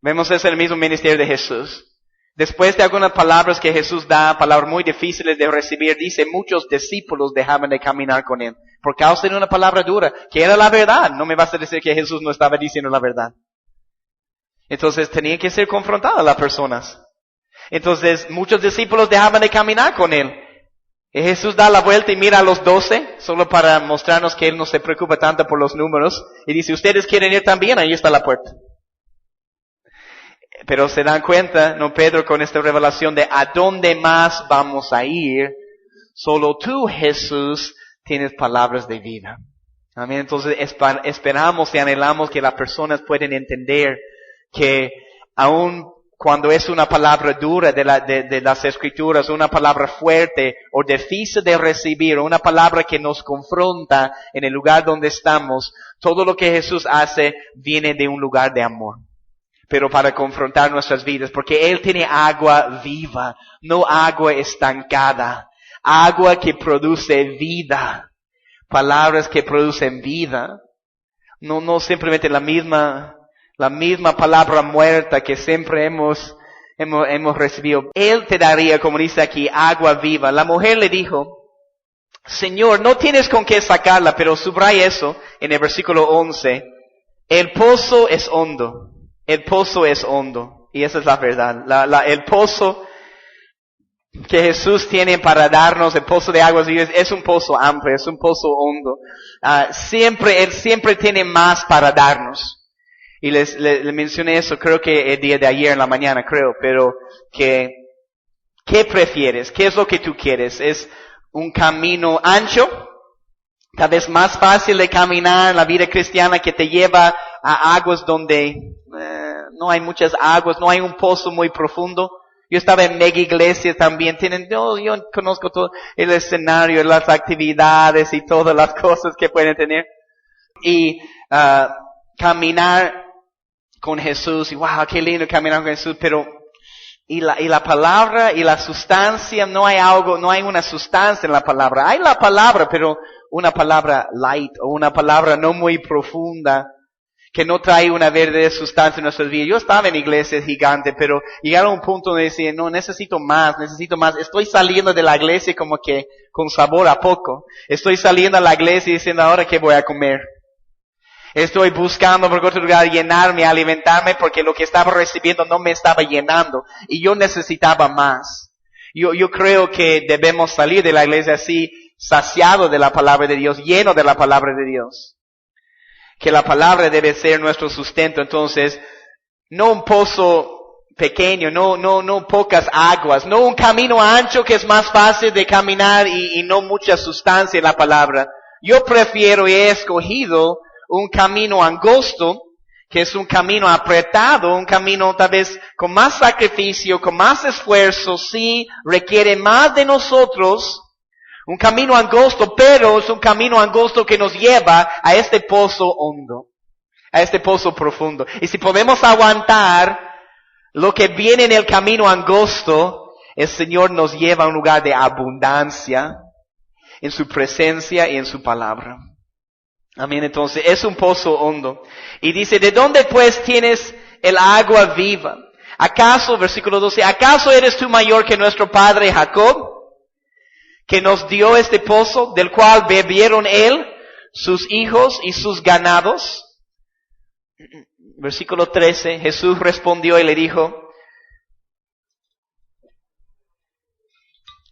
Speaker 1: Vemos eso en el mismo ministerio de Jesús. Después de algunas palabras que Jesús da, palabras muy difíciles de recibir, dice, muchos discípulos dejaban de caminar con Él. Por causa de una palabra dura, que era la verdad. No me vas a decir que Jesús no estaba diciendo la verdad. Entonces tenían que ser confrontadas las personas. Entonces muchos discípulos dejaban de caminar con Él. Y Jesús da la vuelta y mira a los 12, solo para mostrarnos que Él no se preocupa tanto por los números. Y dice, ustedes quieren ir también, ahí está la puerta. Pero se dan cuenta, Pedro, con esta revelación de a dónde más vamos a ir. Solo tú, Jesús, tienes palabras de vida. Amén. Entonces esperamos y anhelamos que las personas puedan entender que aun cuando es una palabra dura de las Escrituras, una palabra fuerte o difícil de recibir, o una palabra que nos confronta en el lugar donde estamos, todo lo que Jesús hace viene de un lugar de amor. Pero para confrontar nuestras vidas, porque Él tiene agua viva, no agua estancada. Agua que produce vida. Palabras que producen vida. No simplemente la misma palabra muerta que siempre hemos recibido. Él te daría, como dice aquí, agua viva. La mujer le dijo, Señor, no tienes con qué sacarla, pero subraya eso en el versículo 11. El pozo es hondo. El pozo es hondo. Y esa es la verdad. El pozo que Jesús tiene para darnos, el pozo de aguas vivas, es un pozo amplio, es un pozo hondo. Él siempre tiene más para darnos. Y les mencioné eso, creo que el día de ayer en la mañana, pero ¿qué prefieres? ¿Qué es lo que tú quieres? ¿Es un camino ancho? Tal vez más fácil de caminar en la vida cristiana que te lleva a aguas donde no hay muchas aguas, no hay un pozo muy profundo. Yo estaba en mega iglesias también, yo conozco todo el escenario, las actividades y todas las cosas que pueden tener. Y caminar con Jesús, y wow, qué lindo caminar con Jesús, pero y la palabra y la sustancia, no hay una sustancia en la palabra. Hay la palabra, pero una palabra light o una palabra no muy profunda, que no trae una verdadera sustancia en nuestras vidas. Yo estaba en iglesias gigantes, pero llegaron a un punto donde decía, no, necesito más. Estoy saliendo de la iglesia como que con sabor a poco. Estoy saliendo a la iglesia diciendo, ahora qué voy a comer. Estoy buscando por otro lugar llenarme, alimentarme, porque lo que estaba recibiendo no me estaba llenando. Y yo necesitaba más. Yo creo que debemos salir de la iglesia así, saciado de la palabra de Dios, lleno de la palabra de Dios. Que la palabra debe ser nuestro sustento. Entonces, no un pozo pequeño, no pocas aguas, no un camino ancho que es más fácil de caminar y no mucha sustancia en la palabra. Yo prefiero y he escogido un camino angosto, que es un camino apretado, un camino tal vez con más sacrificio, con más esfuerzo, sí, requiere más de nosotros, un camino angosto, pero es un camino angosto que nos lleva a este pozo hondo, a este pozo profundo. Y si podemos aguantar lo que viene en el camino angosto, el Señor nos lleva a un lugar de abundancia en su presencia y en su palabra. Amén. Entonces, es un pozo hondo. Y dice, ¿de dónde pues tienes el agua viva? ¿Acaso, versículo 12, ¿acaso eres tú mayor que nuestro padre Jacob, que nos dio este pozo, del cual bebieron él, sus hijos y sus ganados? Versículo 13, Jesús respondió y le dijo,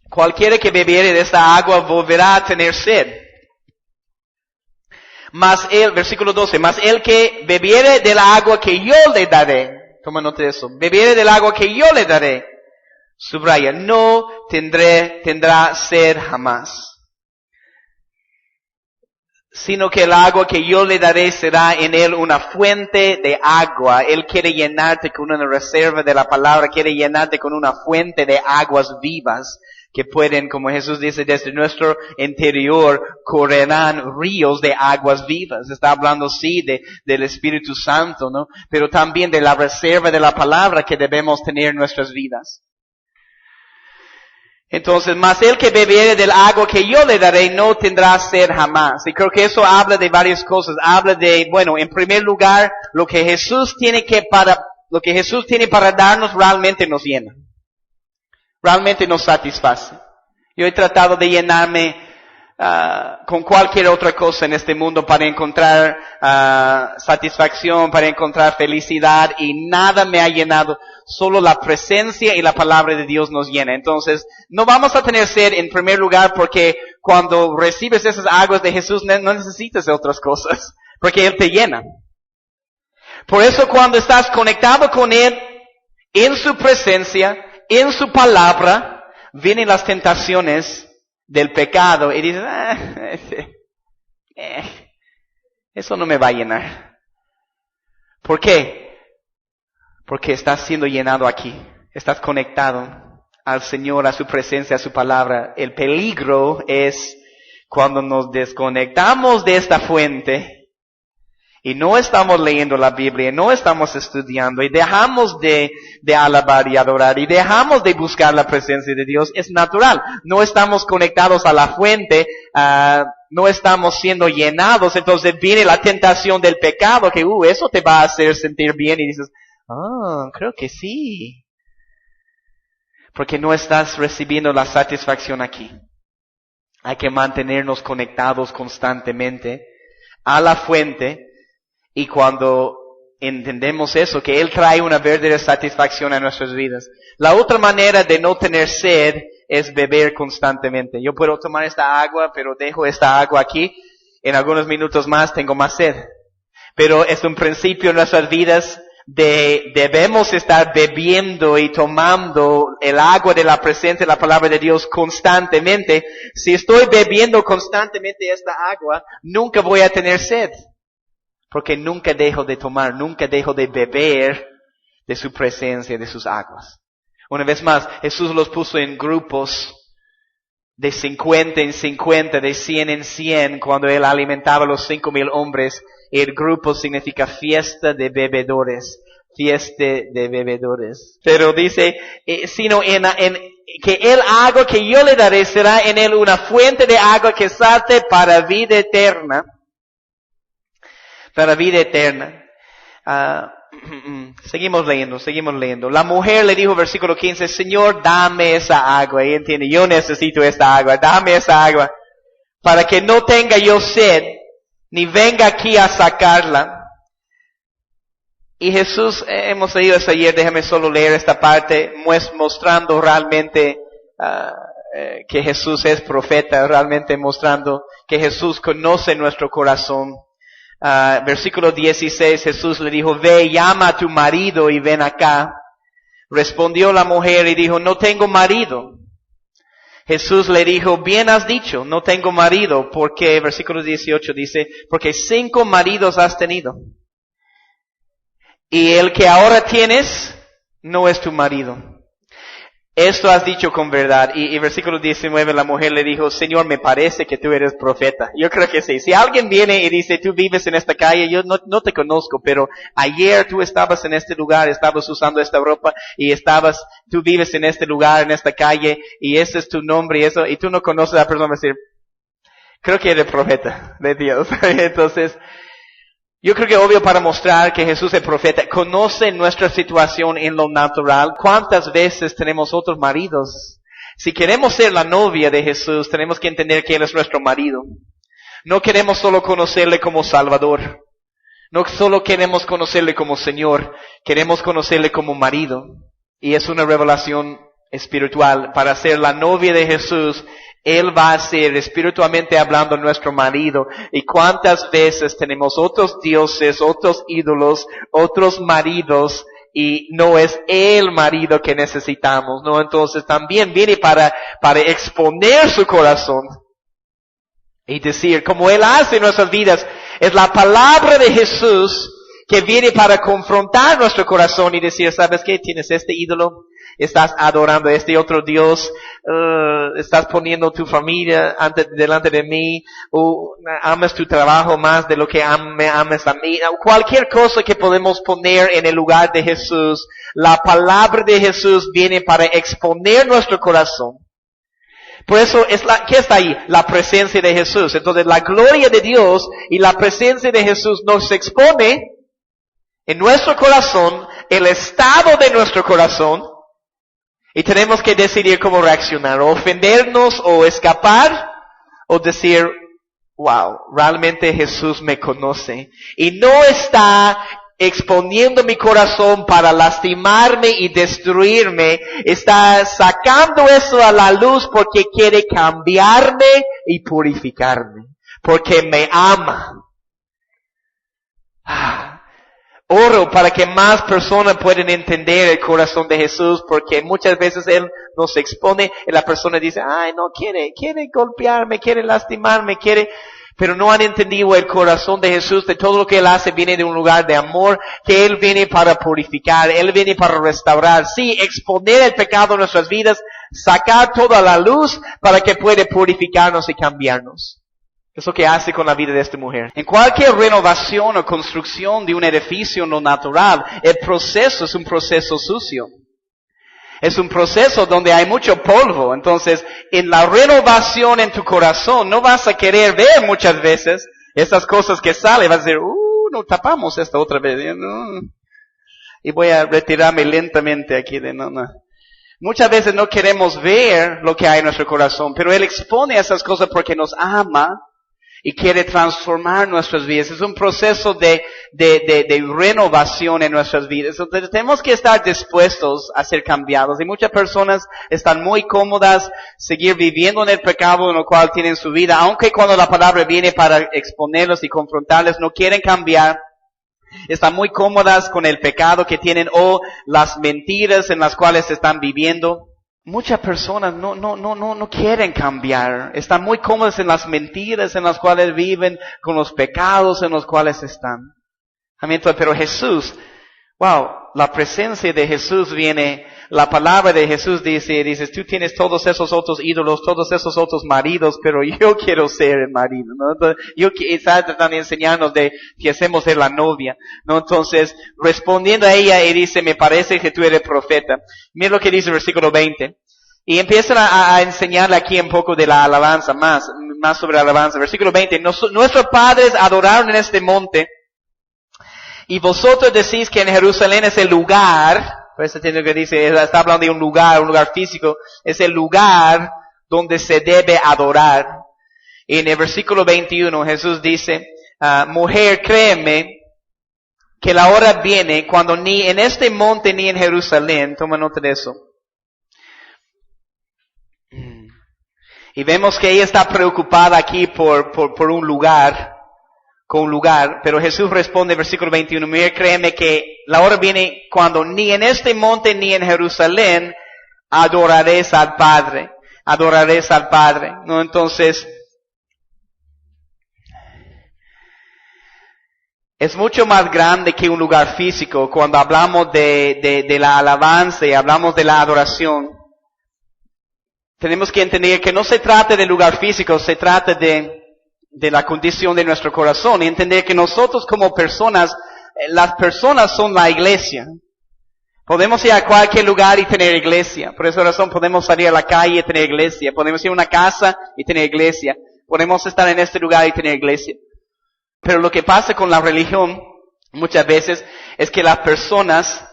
Speaker 1: cualquiera que bebiere de esta agua volverá a tener sed. Mas él, versículo 12, mas el que bebiere del agua que yo le daré, toma nota de eso, bebiere del agua que yo le daré, subraya, no tendrá sed jamás, sino que el agua que yo le daré será en él una fuente de agua. Él quiere llenarte con una reserva de la palabra, quiere llenarte con una fuente de aguas vivas, que pueden, como Jesús dice, desde nuestro interior correrán ríos de aguas vivas. Está hablando, sí, del Espíritu Santo, ¿no? Pero también de la reserva de la palabra que debemos tener en nuestras vidas. Entonces, mas el que bebiere del agua que yo le daré no tendrá sed jamás. Y creo que eso habla de varias cosas. Habla de, bueno, en primer lugar, lo que Jesús tiene para darnos realmente nos llena. Realmente nos satisface. Yo he tratado de llenarme con cualquier otra cosa en este mundo para encontrar satisfacción, para encontrar felicidad, y nada me ha llenado. Solo la presencia y la palabra de Dios nos llena. Entonces, no vamos a tener sed en primer lugar porque cuando recibes esas aguas de Jesús no necesitas de otras cosas, porque Él te llena. Por eso cuando estás conectado con Él, en su presencia, en su palabra, vienen las tentaciones del pecado y dices, eso no me va a llenar. ¿Por qué? Porque estás siendo llenado aquí. Estás conectado al Señor, a su presencia, a su palabra. El peligro es cuando nos desconectamos de esta fuente y no estamos leyendo la Biblia, no estamos estudiando y dejamos de alabar y adorar y dejamos de buscar la presencia de Dios. Es natural. No estamos conectados a la fuente, no estamos siendo llenados. Entonces viene la tentación del pecado que, eso te va a hacer sentir bien y dices, creo que sí. Porque no estás recibiendo la satisfacción aquí. Hay que mantenernos conectados constantemente a la fuente. Y cuando entendemos eso, que Él trae una verdadera satisfacción a nuestras vidas. La otra manera de no tener sed es beber constantemente. Yo puedo tomar esta agua, pero dejo esta agua aquí. En algunos minutos más tengo más sed. Pero es un principio en nuestras vidas debemos estar bebiendo y tomando el agua de la presencia de la palabra de Dios constantemente. Si estoy bebiendo constantemente esta agua, nunca voy a tener sed. Porque nunca dejo de tomar, nunca dejo de beber de su presencia, de sus aguas. Una vez más, Jesús los puso en grupos de 50 en 50, de 100 en 100, cuando Él alimentaba a los 5,000 hombres. El grupo significa fiesta de bebedores. Fiesta de bebedores. Pero dice, sino que el agua que yo le daré será en él una fuente de agua que salte para vida eterna. Para vida eterna. Seguimos leyendo. La mujer le dijo, versículo 15, Señor, dame esa agua. Y entiende, yo necesito esta agua. Dame esa agua. Para que no tenga yo sed, ni venga aquí a sacarla. Y Jesús, hemos leído eso ayer, déjame solo leer esta parte, mostrando realmente que Jesús es profeta, realmente mostrando que Jesús conoce nuestro corazón. Versículo 16, Jesús le dijo, ve, llama a tu marido y ven acá. Respondió la mujer y dijo, no tengo marido. Jesús le dijo, bien has dicho, no tengo marido, porque, versículo 18 dice, porque 5 maridos has tenido. Y el que ahora tienes no es tu marido. Esto has dicho con verdad. Y versículo 19, la mujer le dijo, Señor, me parece que tú eres profeta. Yo creo que sí. Si alguien viene y dice, tú vives en esta calle, yo no te conozco, pero ayer tú estabas en este lugar, estabas usando esta ropa, y tú vives en este lugar, en esta calle, y ese es tu nombre, y tú no conoces a la persona, va a decir, creo que eres profeta de Dios. Entonces, yo creo que es obvio para mostrar que Jesús es profeta. Conoce nuestra situación en lo natural. ¿Cuántas veces tenemos otros maridos? Si queremos ser la novia de Jesús, tenemos que entender que Él es nuestro marido. No queremos solo conocerle como Salvador. No solo queremos conocerle como Señor. Queremos conocerle como marido. Y es una revelación espiritual. Para ser la novia de Jesús, Él va a ser espiritualmente hablando nuestro marido. Y cuántas veces tenemos otros dioses, otros ídolos, otros maridos, y no es el marido que necesitamos, ¿no? Entonces también viene para exponer su corazón. Y decir, como Él hace en nuestras vidas, es la palabra de Jesús que viene para confrontar nuestro corazón y decir, ¿sabes qué? Tienes este ídolo. Estás adorando a este otro Dios, estás poniendo tu familia delante de mí, o amas tu trabajo más de lo que me amas a mí. Cualquier cosa que podemos poner en el lugar de Jesús, la palabra de Jesús viene para exponer nuestro corazón. Por eso, ¿qué está ahí? La presencia de Jesús. Entonces, la gloria de Dios y la presencia de Jesús nos expone en nuestro corazón, el estado de nuestro corazón, y tenemos que decidir cómo reaccionar, o ofendernos, o escapar, o decir, wow, realmente Jesús me conoce. Y no está exponiendo mi corazón para lastimarme y destruirme, está sacando eso a la luz porque quiere cambiarme y purificarme, porque me ama. Oro para que más personas puedan entender el corazón de Jesús, porque muchas veces Él nos expone y la persona dice, ay, no, quiere golpearme, quiere lastimarme, pero no han entendido el corazón de Jesús, de todo lo que Él hace viene de un lugar de amor, que Él viene para purificar, Él viene para restaurar, sí, exponer el pecado en nuestras vidas, sacar toda la luz para que pueda purificarnos y cambiarnos. Es lo que hace con la vida de esta mujer. En cualquier renovación o construcción de un edificio no natural, el proceso es un proceso sucio. Es un proceso donde hay mucho polvo. Entonces, en la renovación en tu corazón, no vas a querer ver muchas veces esas cosas que salen. Vas a decir, no tapamos esta otra vez. No. Y voy a retirarme lentamente aquí no. Muchas veces no queremos ver lo que hay en nuestro corazón, pero Él expone esas cosas porque nos ama y quiere transformar nuestras vidas. Es un proceso de renovación en nuestras vidas. Entonces tenemos que estar dispuestos a ser cambiados. Y muchas personas están muy cómodas seguir viviendo en el pecado en el cual tienen su vida, aunque cuando la palabra viene para exponerlos y confrontarles, no quieren cambiar. Están muy cómodas con el pecado que tienen o las mentiras en las cuales están viviendo. Muchas personas no quieren cambiar. Están muy cómodas en las mentiras en las cuales viven, con los pecados en los cuales están. Pero Jesús, wow, la presencia de Jesús viene, la palabra de Jesús dices, tú tienes todos esos otros ídolos, todos esos otros maridos, pero yo quiero ser el marido, ¿no? Entonces, está tratando de enseñarnos de que hacemos ser la novia, ¿no? Entonces, respondiendo a ella, y dice, me parece que tú eres profeta. Mira lo que dice el versículo 20. Y empiezan a enseñarle aquí un poco de la alabanza, más sobre la alabanza. Versículo 20. Nuestros padres adoraron en este monte, y vosotros decís que en Jerusalén es el lugar, por eso tiene que dice, está hablando de un lugar físico, es el lugar donde se debe adorar. Y en el versículo 21 Jesús dice, mujer, créeme que la hora viene cuando ni en este monte ni en Jerusalén, toma nota de eso. Y vemos que ella está preocupada aquí por un lugar, pero Jesús responde, versículo 21, mujer, créeme que la hora viene cuando ni en este monte ni en Jerusalén adoraréis al Padre. adoraréis al Padre, ¿no? Entonces, es mucho más grande que un lugar físico. Cuando hablamos de la alabanza y hablamos de la adoración, tenemos que entender que no se trata del lugar físico, se trata de la condición de nuestro corazón y entender que nosotros como personas, las personas son la iglesia. Podemos ir a cualquier lugar y tener iglesia. Por esa razón podemos salir a la calle y tener iglesia. Podemos ir a una casa y tener iglesia. Podemos estar en este lugar y tener iglesia. Pero lo que pasa con la religión muchas veces es que las personas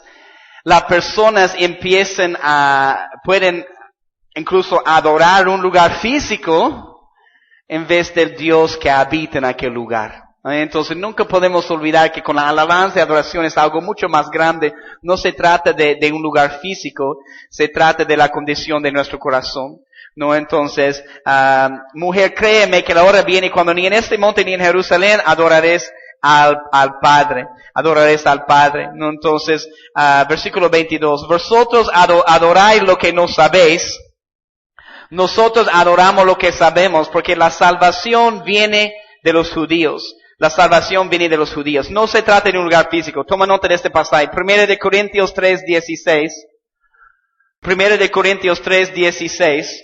Speaker 1: pueden incluso adorar un lugar físico en vez del Dios que habita en aquel lugar. Entonces nunca podemos olvidar que con la alabanza y adoración es algo mucho más grande. No se trata de un lugar físico, se trata de la condición de nuestro corazón. No, entonces, mujer, créeme que la hora viene cuando ni en este monte ni en Jerusalén adoraréis al Padre. Adoraréis al Padre. No, entonces, versículo 22. Vosotros adoráis lo que no sabéis. Nosotros adoramos lo que sabemos, porque la salvación viene de los judíos. La salvación viene de los judíos. No se trata de un lugar físico. Toma nota de este pasaje. 1 Corintios 3:16. 1 Corintios 3:16.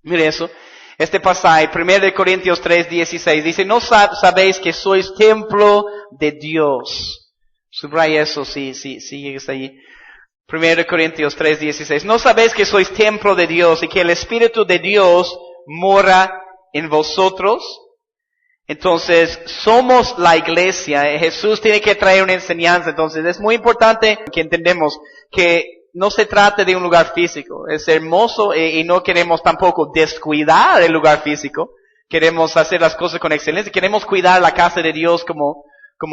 Speaker 1: Mire eso. Este pasaje, 1 Corintios 3:16, dice, ¿no sabéis que sois templo de Dios? Subraya eso si llegas allí. 1 Corintios 3:16. ¿No sabéis que sois templo de Dios y que el Espíritu de Dios mora en vosotros? Entonces, somos la iglesia. Jesús tiene que traer una enseñanza. Entonces, es muy importante que entendamos que no se trata de un lugar físico. Es hermoso y no queremos tampoco descuidar el lugar físico. Queremos hacer las cosas con excelencia. Queremos cuidar la casa de Dios como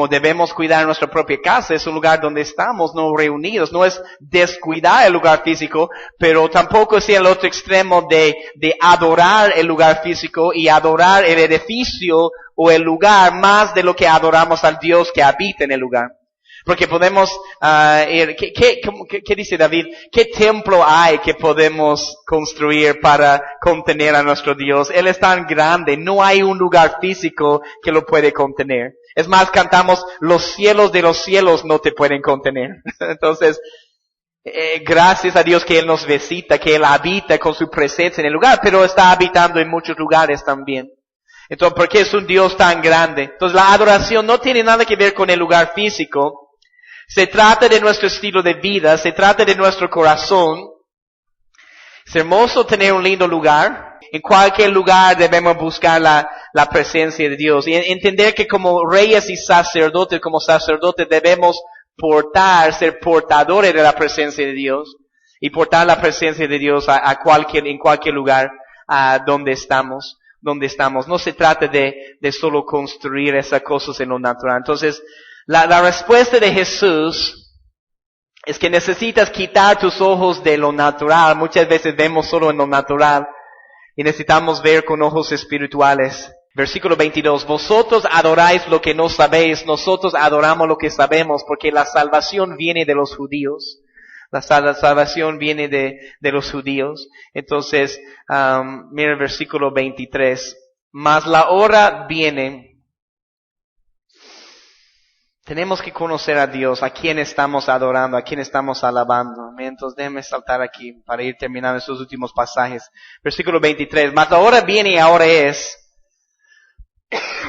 Speaker 1: debemos cuidar nuestra propia casa. Es un lugar donde estamos, no reunidos. No es descuidar el lugar físico, pero tampoco es el otro extremo de adorar el lugar físico y adorar el edificio o el lugar más de lo que adoramos al Dios que habita en el lugar. Porque podemos ir, ¿qué dice David? ¿Qué templo hay que podemos construir para contener a nuestro Dios? Él es tan grande, no hay un lugar físico que lo puede contener. Es más, cantamos, los cielos de los cielos no te pueden contener. Entonces, gracias a Dios que Él nos visita, que Él habita con su presencia en el lugar, pero está habitando en muchos lugares también. Entonces, ¿por qué es un Dios tan grande? Entonces, la adoración no tiene nada que ver con el lugar físico. Se trata de nuestro estilo de vida, se trata de nuestro corazón. Es hermoso tener un lindo lugar. En cualquier lugar debemos buscar la presencia de Dios. Y entender que como reyes y sacerdotes, debemos ser portadores de la presencia de Dios. Y portar la presencia de Dios en cualquier lugar donde estamos. No se trata de solo construir esas cosas en lo natural. Entonces, la respuesta de Jesús es que necesitas quitar tus ojos de lo natural. Muchas veces vemos solo en lo natural y necesitamos ver con ojos espirituales. Versículo 22. Vosotros adoráis lo que no sabéis, nosotros adoramos lo que sabemos, porque la salvación viene de los judíos. La salvación viene de los judíos. Entonces, mira el versículo 23. Mas la hora viene. Tenemos que conocer a Dios, a quién estamos adorando, a quién estamos alabando. Entonces déjenme saltar aquí para ir terminando estos últimos pasajes. Versículo 23. Mas la hora viene y ahora es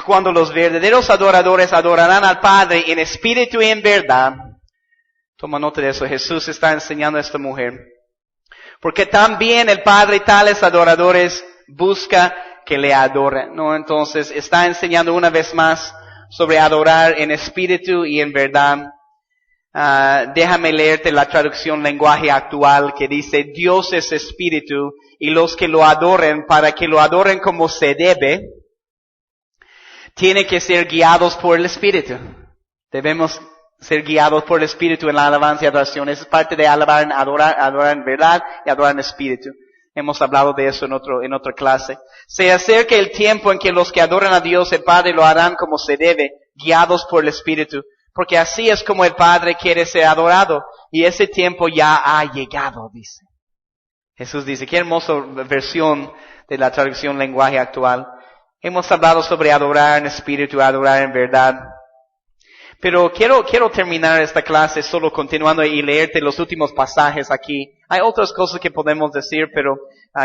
Speaker 1: cuando los verdaderos adoradores adorarán al Padre en espíritu y en verdad. Toma nota de eso. Jesús está enseñando a esta mujer. Porque también el Padre tales adoradores busca que le adoren. ¿No? Entonces está enseñando una vez más sobre adorar en espíritu y en verdad. Déjame leerte la traducción lenguaje actual que dice, Dios es espíritu y los que lo adoren, para que lo adoren como se debe, tienen que ser guiados por el espíritu. Debemos ser guiados por el espíritu en la alabanza y adoración. Esa es parte de adorar en verdad y adorar en espíritu. Hemos hablado de eso en otra clase. Se acerca el tiempo en que los que adoran a Dios el Padre lo harán como se debe, guiados por el Espíritu, porque así es como el Padre quiere ser adorado, y ese tiempo ya ha llegado, dice. Jesús dice, qué hermosa versión de la traducción lenguaje actual. Hemos hablado sobre adorar en espíritu, adorar en verdad. Pero quiero terminar esta clase solo continuando y leerte los últimos pasajes aquí. Hay otras cosas que podemos decir, pero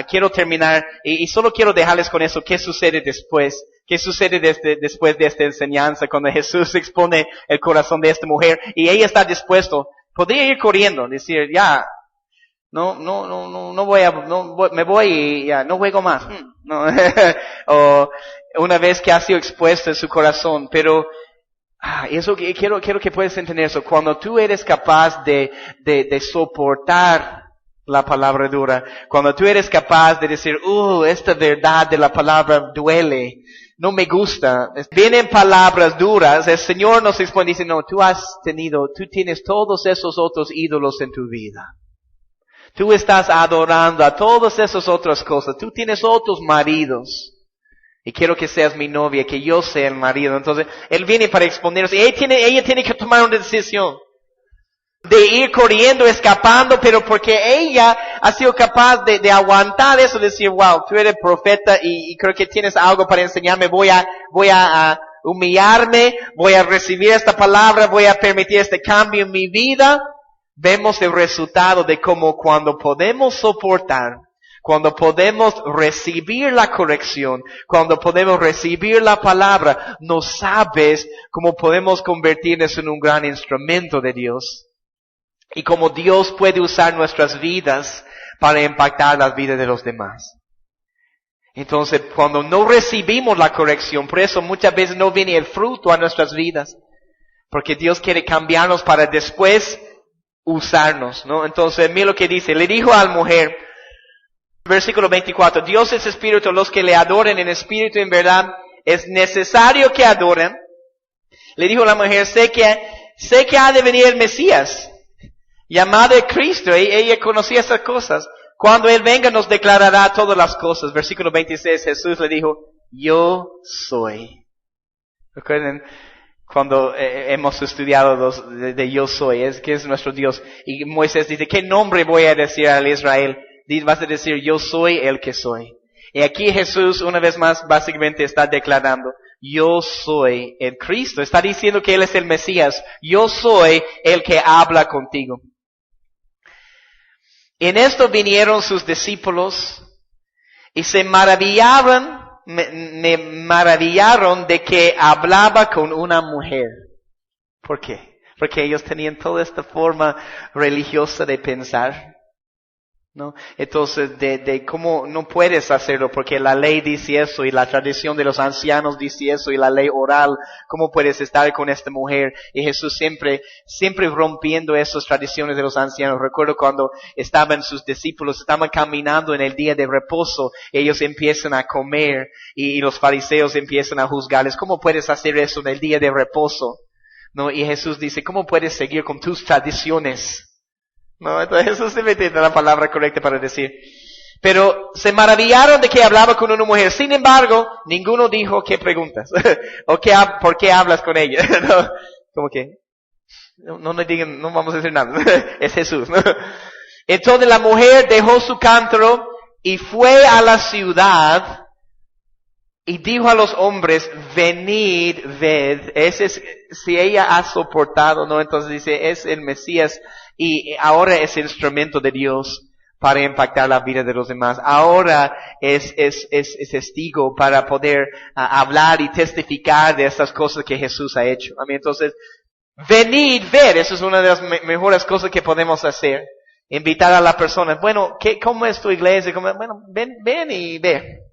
Speaker 1: quiero terminar y solo quiero dejarles con eso. ¿Qué sucede después? ¿Qué sucede después de esta enseñanza cuando Jesús expone el corazón de esta mujer y ella está dispuesto? Podría ir corriendo, decir, ya, me voy y ya, no juego más. No. O una vez que ha sido expuesto en su corazón, pero eso quiero que puedas entender eso. Cuando tú eres capaz de soportar la palabra dura, cuando tú eres capaz de decir, esta verdad de la palabra duele, no me gusta, vienen palabras duras, el Señor nos expone y dice, no, tú tienes todos esos otros ídolos en tu vida. Tú estás adorando a todas esas otras cosas, tú tienes otros maridos. Y quiero que seas mi novia, que yo sea el marido. Entonces, Él viene para exponernos. Y ella tiene que tomar una decisión. De ir corriendo, escapando, pero porque ella ha sido capaz de aguantar eso, de decir, wow, tú eres profeta y creo que tienes algo para enseñarme. Voy a humillarme, voy a recibir esta palabra, voy a permitir este cambio en mi vida. Vemos el resultado de cómo cuando podemos soportar, cuando podemos recibir la corrección, cuando podemos recibir la palabra, no sabes cómo podemos convertirnos en un gran instrumento de Dios. Y cómo Dios puede usar nuestras vidas para impactar las vidas de los demás. Entonces, cuando no recibimos la corrección, por eso muchas veces no viene el fruto a nuestras vidas. Porque Dios quiere cambiarnos para después usarnos, ¿no? Entonces, mira lo que dice. Le dijo a la mujer, versículo 24, Dios es espíritu, los que le adoren en espíritu y en verdad, es necesario que adoren. Le dijo a la mujer, sé que ha de venir el Mesías, llamado Cristo. Ella conocía esas cosas. Cuando Él venga nos declarará todas las cosas. Versículo 26, Jesús le dijo, yo soy. ¿Recuerden? Cuando hemos estudiado de yo soy, que es nuestro Dios. Y Moisés dice, ¿qué nombre voy a decir al Israel? Vas a decir, yo soy el que soy. Y aquí Jesús, una vez más, básicamente está declarando, yo soy el Cristo. Está diciendo que Él es el Mesías. Yo soy el que habla contigo. En esto vinieron sus discípulos y se maravillaron de que hablaba con una mujer. ¿Por qué? Porque ellos tenían toda esta forma religiosa de pensar, ¿no? Entonces, de cómo no puedes hacerlo porque la ley dice eso y la tradición de los ancianos dice eso y la ley oral, ¿cómo puedes estar con esta mujer? Y Jesús siempre rompiendo esas tradiciones de los ancianos. Recuerdo cuando estaban sus discípulos, estaban caminando en el día de reposo, ellos empiezan a comer y los fariseos empiezan a juzgarles. ¿Cómo puedes hacer eso en el día de reposo? ¿No? Y Jesús dice, ¿cómo puedes seguir con tus tradiciones? No, entonces Jesús se mete en la palabra correcta para decir. Pero se maravillaron de que hablaba con una mujer. Sin embargo, ninguno dijo, ¿qué preguntas? ¿O por qué hablas con ella? No, como que, no le digan, no vamos a decir nada. Es Jesús, ¿no? Entonces la mujer dejó su cántaro y fue a la ciudad y dijo a los hombres, venid, ved. Si ella ha soportado, ¿no? Entonces dice, es el Mesías. Y ahora es el instrumento de Dios para impactar la vida de los demás. Ahora es testigo para poder hablar y testificar de estas cosas que Jesús ha hecho. Entonces, venid, ver. Eso es una de las mejores cosas que podemos hacer. Invitar a la persona. Bueno, ¿cómo es tu iglesia? Bueno, ven y ve.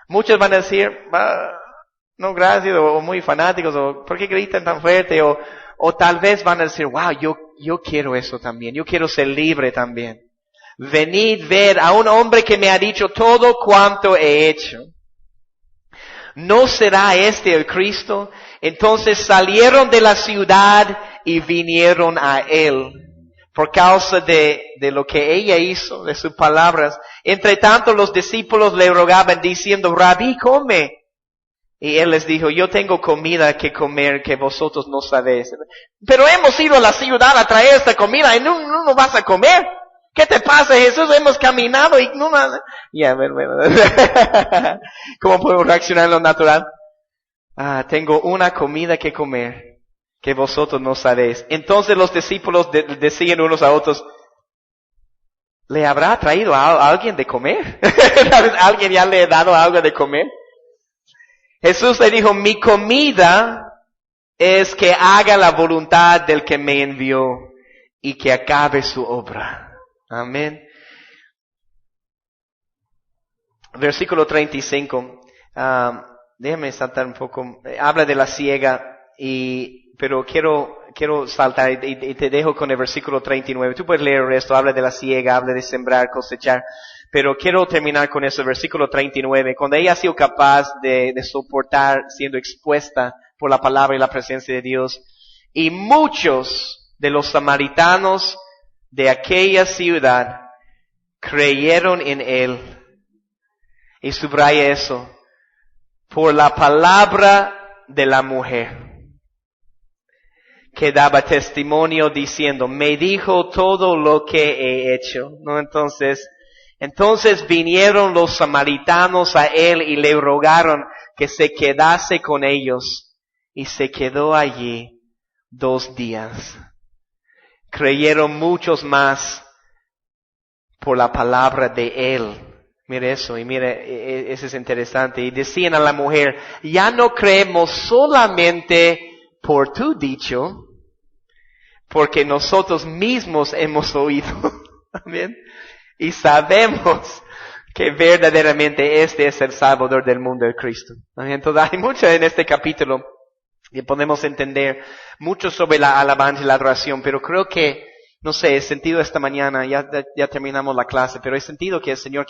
Speaker 1: Muchos van a decir, no, gracias, o muy fanáticos, o ¿por qué gritan tan fuerte? O tal vez van a decir, wow, yo quiero eso también, yo quiero ser libre también. Venid ver a un hombre que me ha dicho todo cuanto he hecho. ¿No será este el Cristo? Entonces salieron de la ciudad y vinieron a Él. Por causa de lo que ella hizo, de sus palabras. Entre tanto los discípulos le rogaban diciendo, Rabí, come. Y Él les dijo, yo tengo comida que comer que vosotros no sabéis. Pero hemos ido a la ciudad a traer esta comida y no vas a comer.
Speaker 2: ¿Qué te pasa, Jesús? Hemos caminado y no nada. Ya, bueno. ¿Cómo puedo reaccionar en lo natural? Tengo una comida que comer que vosotros no sabéis. Entonces los discípulos decían unos a otros, ¿le habrá traído a alguien de comer? ¿Alguien ya le ha dado algo de comer? Jesús le dijo, mi comida es que haga la voluntad del que me envió y que acabe su obra. Amén. Versículo 35. Déjame saltar un poco. Habla de la siega, pero quiero saltar y te dejo con el versículo 39. Tú puedes leer esto. Habla de la siega, habla de sembrar, cosechar. Pero quiero terminar con eso, versículo 39. Cuando ella ha sido capaz de soportar siendo expuesta por la palabra y la presencia de Dios, y muchos de los samaritanos de aquella ciudad creyeron en él. Y subraya eso. Por la palabra de la mujer, que daba testimonio diciendo, me dijo todo lo que he hecho. ¿No? Entonces vinieron los samaritanos a él y le rogaron que se quedase con ellos. Y se quedó allí 2 días. Creyeron muchos más por la palabra de él. Mire eso, y mire, eso es interesante. Y decían a la mujer, ya no creemos solamente por tu dicho, porque nosotros mismos hemos oído. Amén. Y sabemos que verdaderamente este es el Salvador del mundo, el Cristo. Amén. Entonces hay mucho en este capítulo y podemos entender mucho sobre la alabanza y la adoración, pero creo que, no sé, he sentido esta mañana, ya terminamos la clase, pero he sentido que el Señor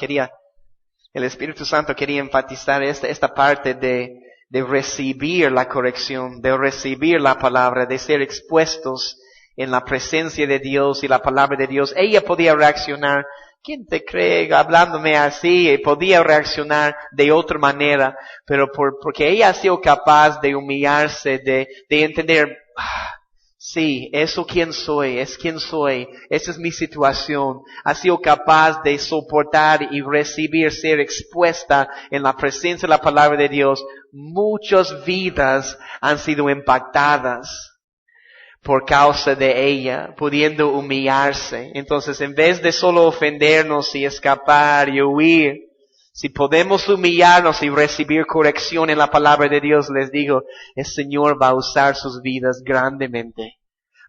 Speaker 2: el Espíritu Santo quería enfatizar esta parte de recibir la corrección, de recibir la palabra, de ser expuestos en la presencia de Dios y la palabra de Dios. Ella podía reaccionar, ¿quién te cree hablándome así? Y podía reaccionar de otra manera, pero porque ella ha sido capaz de humillarse, de entender, sí, eso quién soy, esa es mi situación. Ha sido capaz de soportar y recibir, ser expuesta en la presencia de la palabra de Dios. Muchas vidas han sido impactadas por causa de ella, pudiendo humillarse. Entonces, en vez de solo ofendernos y escapar y huir, si podemos humillarnos y recibir corrección en la palabra de Dios, les digo, el Señor va a usar sus vidas grandemente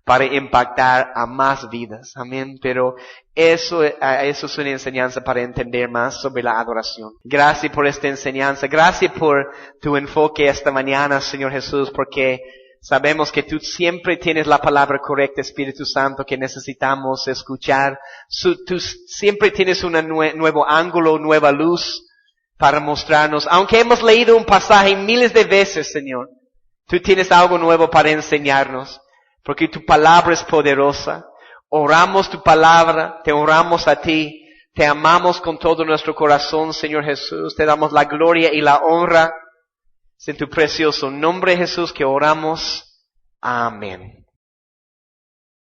Speaker 2: para impactar a más vidas. Amén. Pero eso es una enseñanza para entender más sobre la adoración. Gracias por esta enseñanza. Gracias por tu enfoque esta mañana, Señor Jesús, porque sabemos que tú siempre tienes la palabra correcta, Espíritu Santo, que necesitamos escuchar. Tú siempre tienes un nuevo ángulo, nueva luz para mostrarnos. Aunque hemos leído un pasaje miles de veces, Señor, tú tienes algo nuevo para enseñarnos, porque tu palabra es poderosa. Oramos tu palabra, te oramos a ti, te amamos con todo nuestro corazón, Señor Jesús. Te damos la gloria y la honra. Es en tu precioso nombre, Jesús, que oramos. Amén.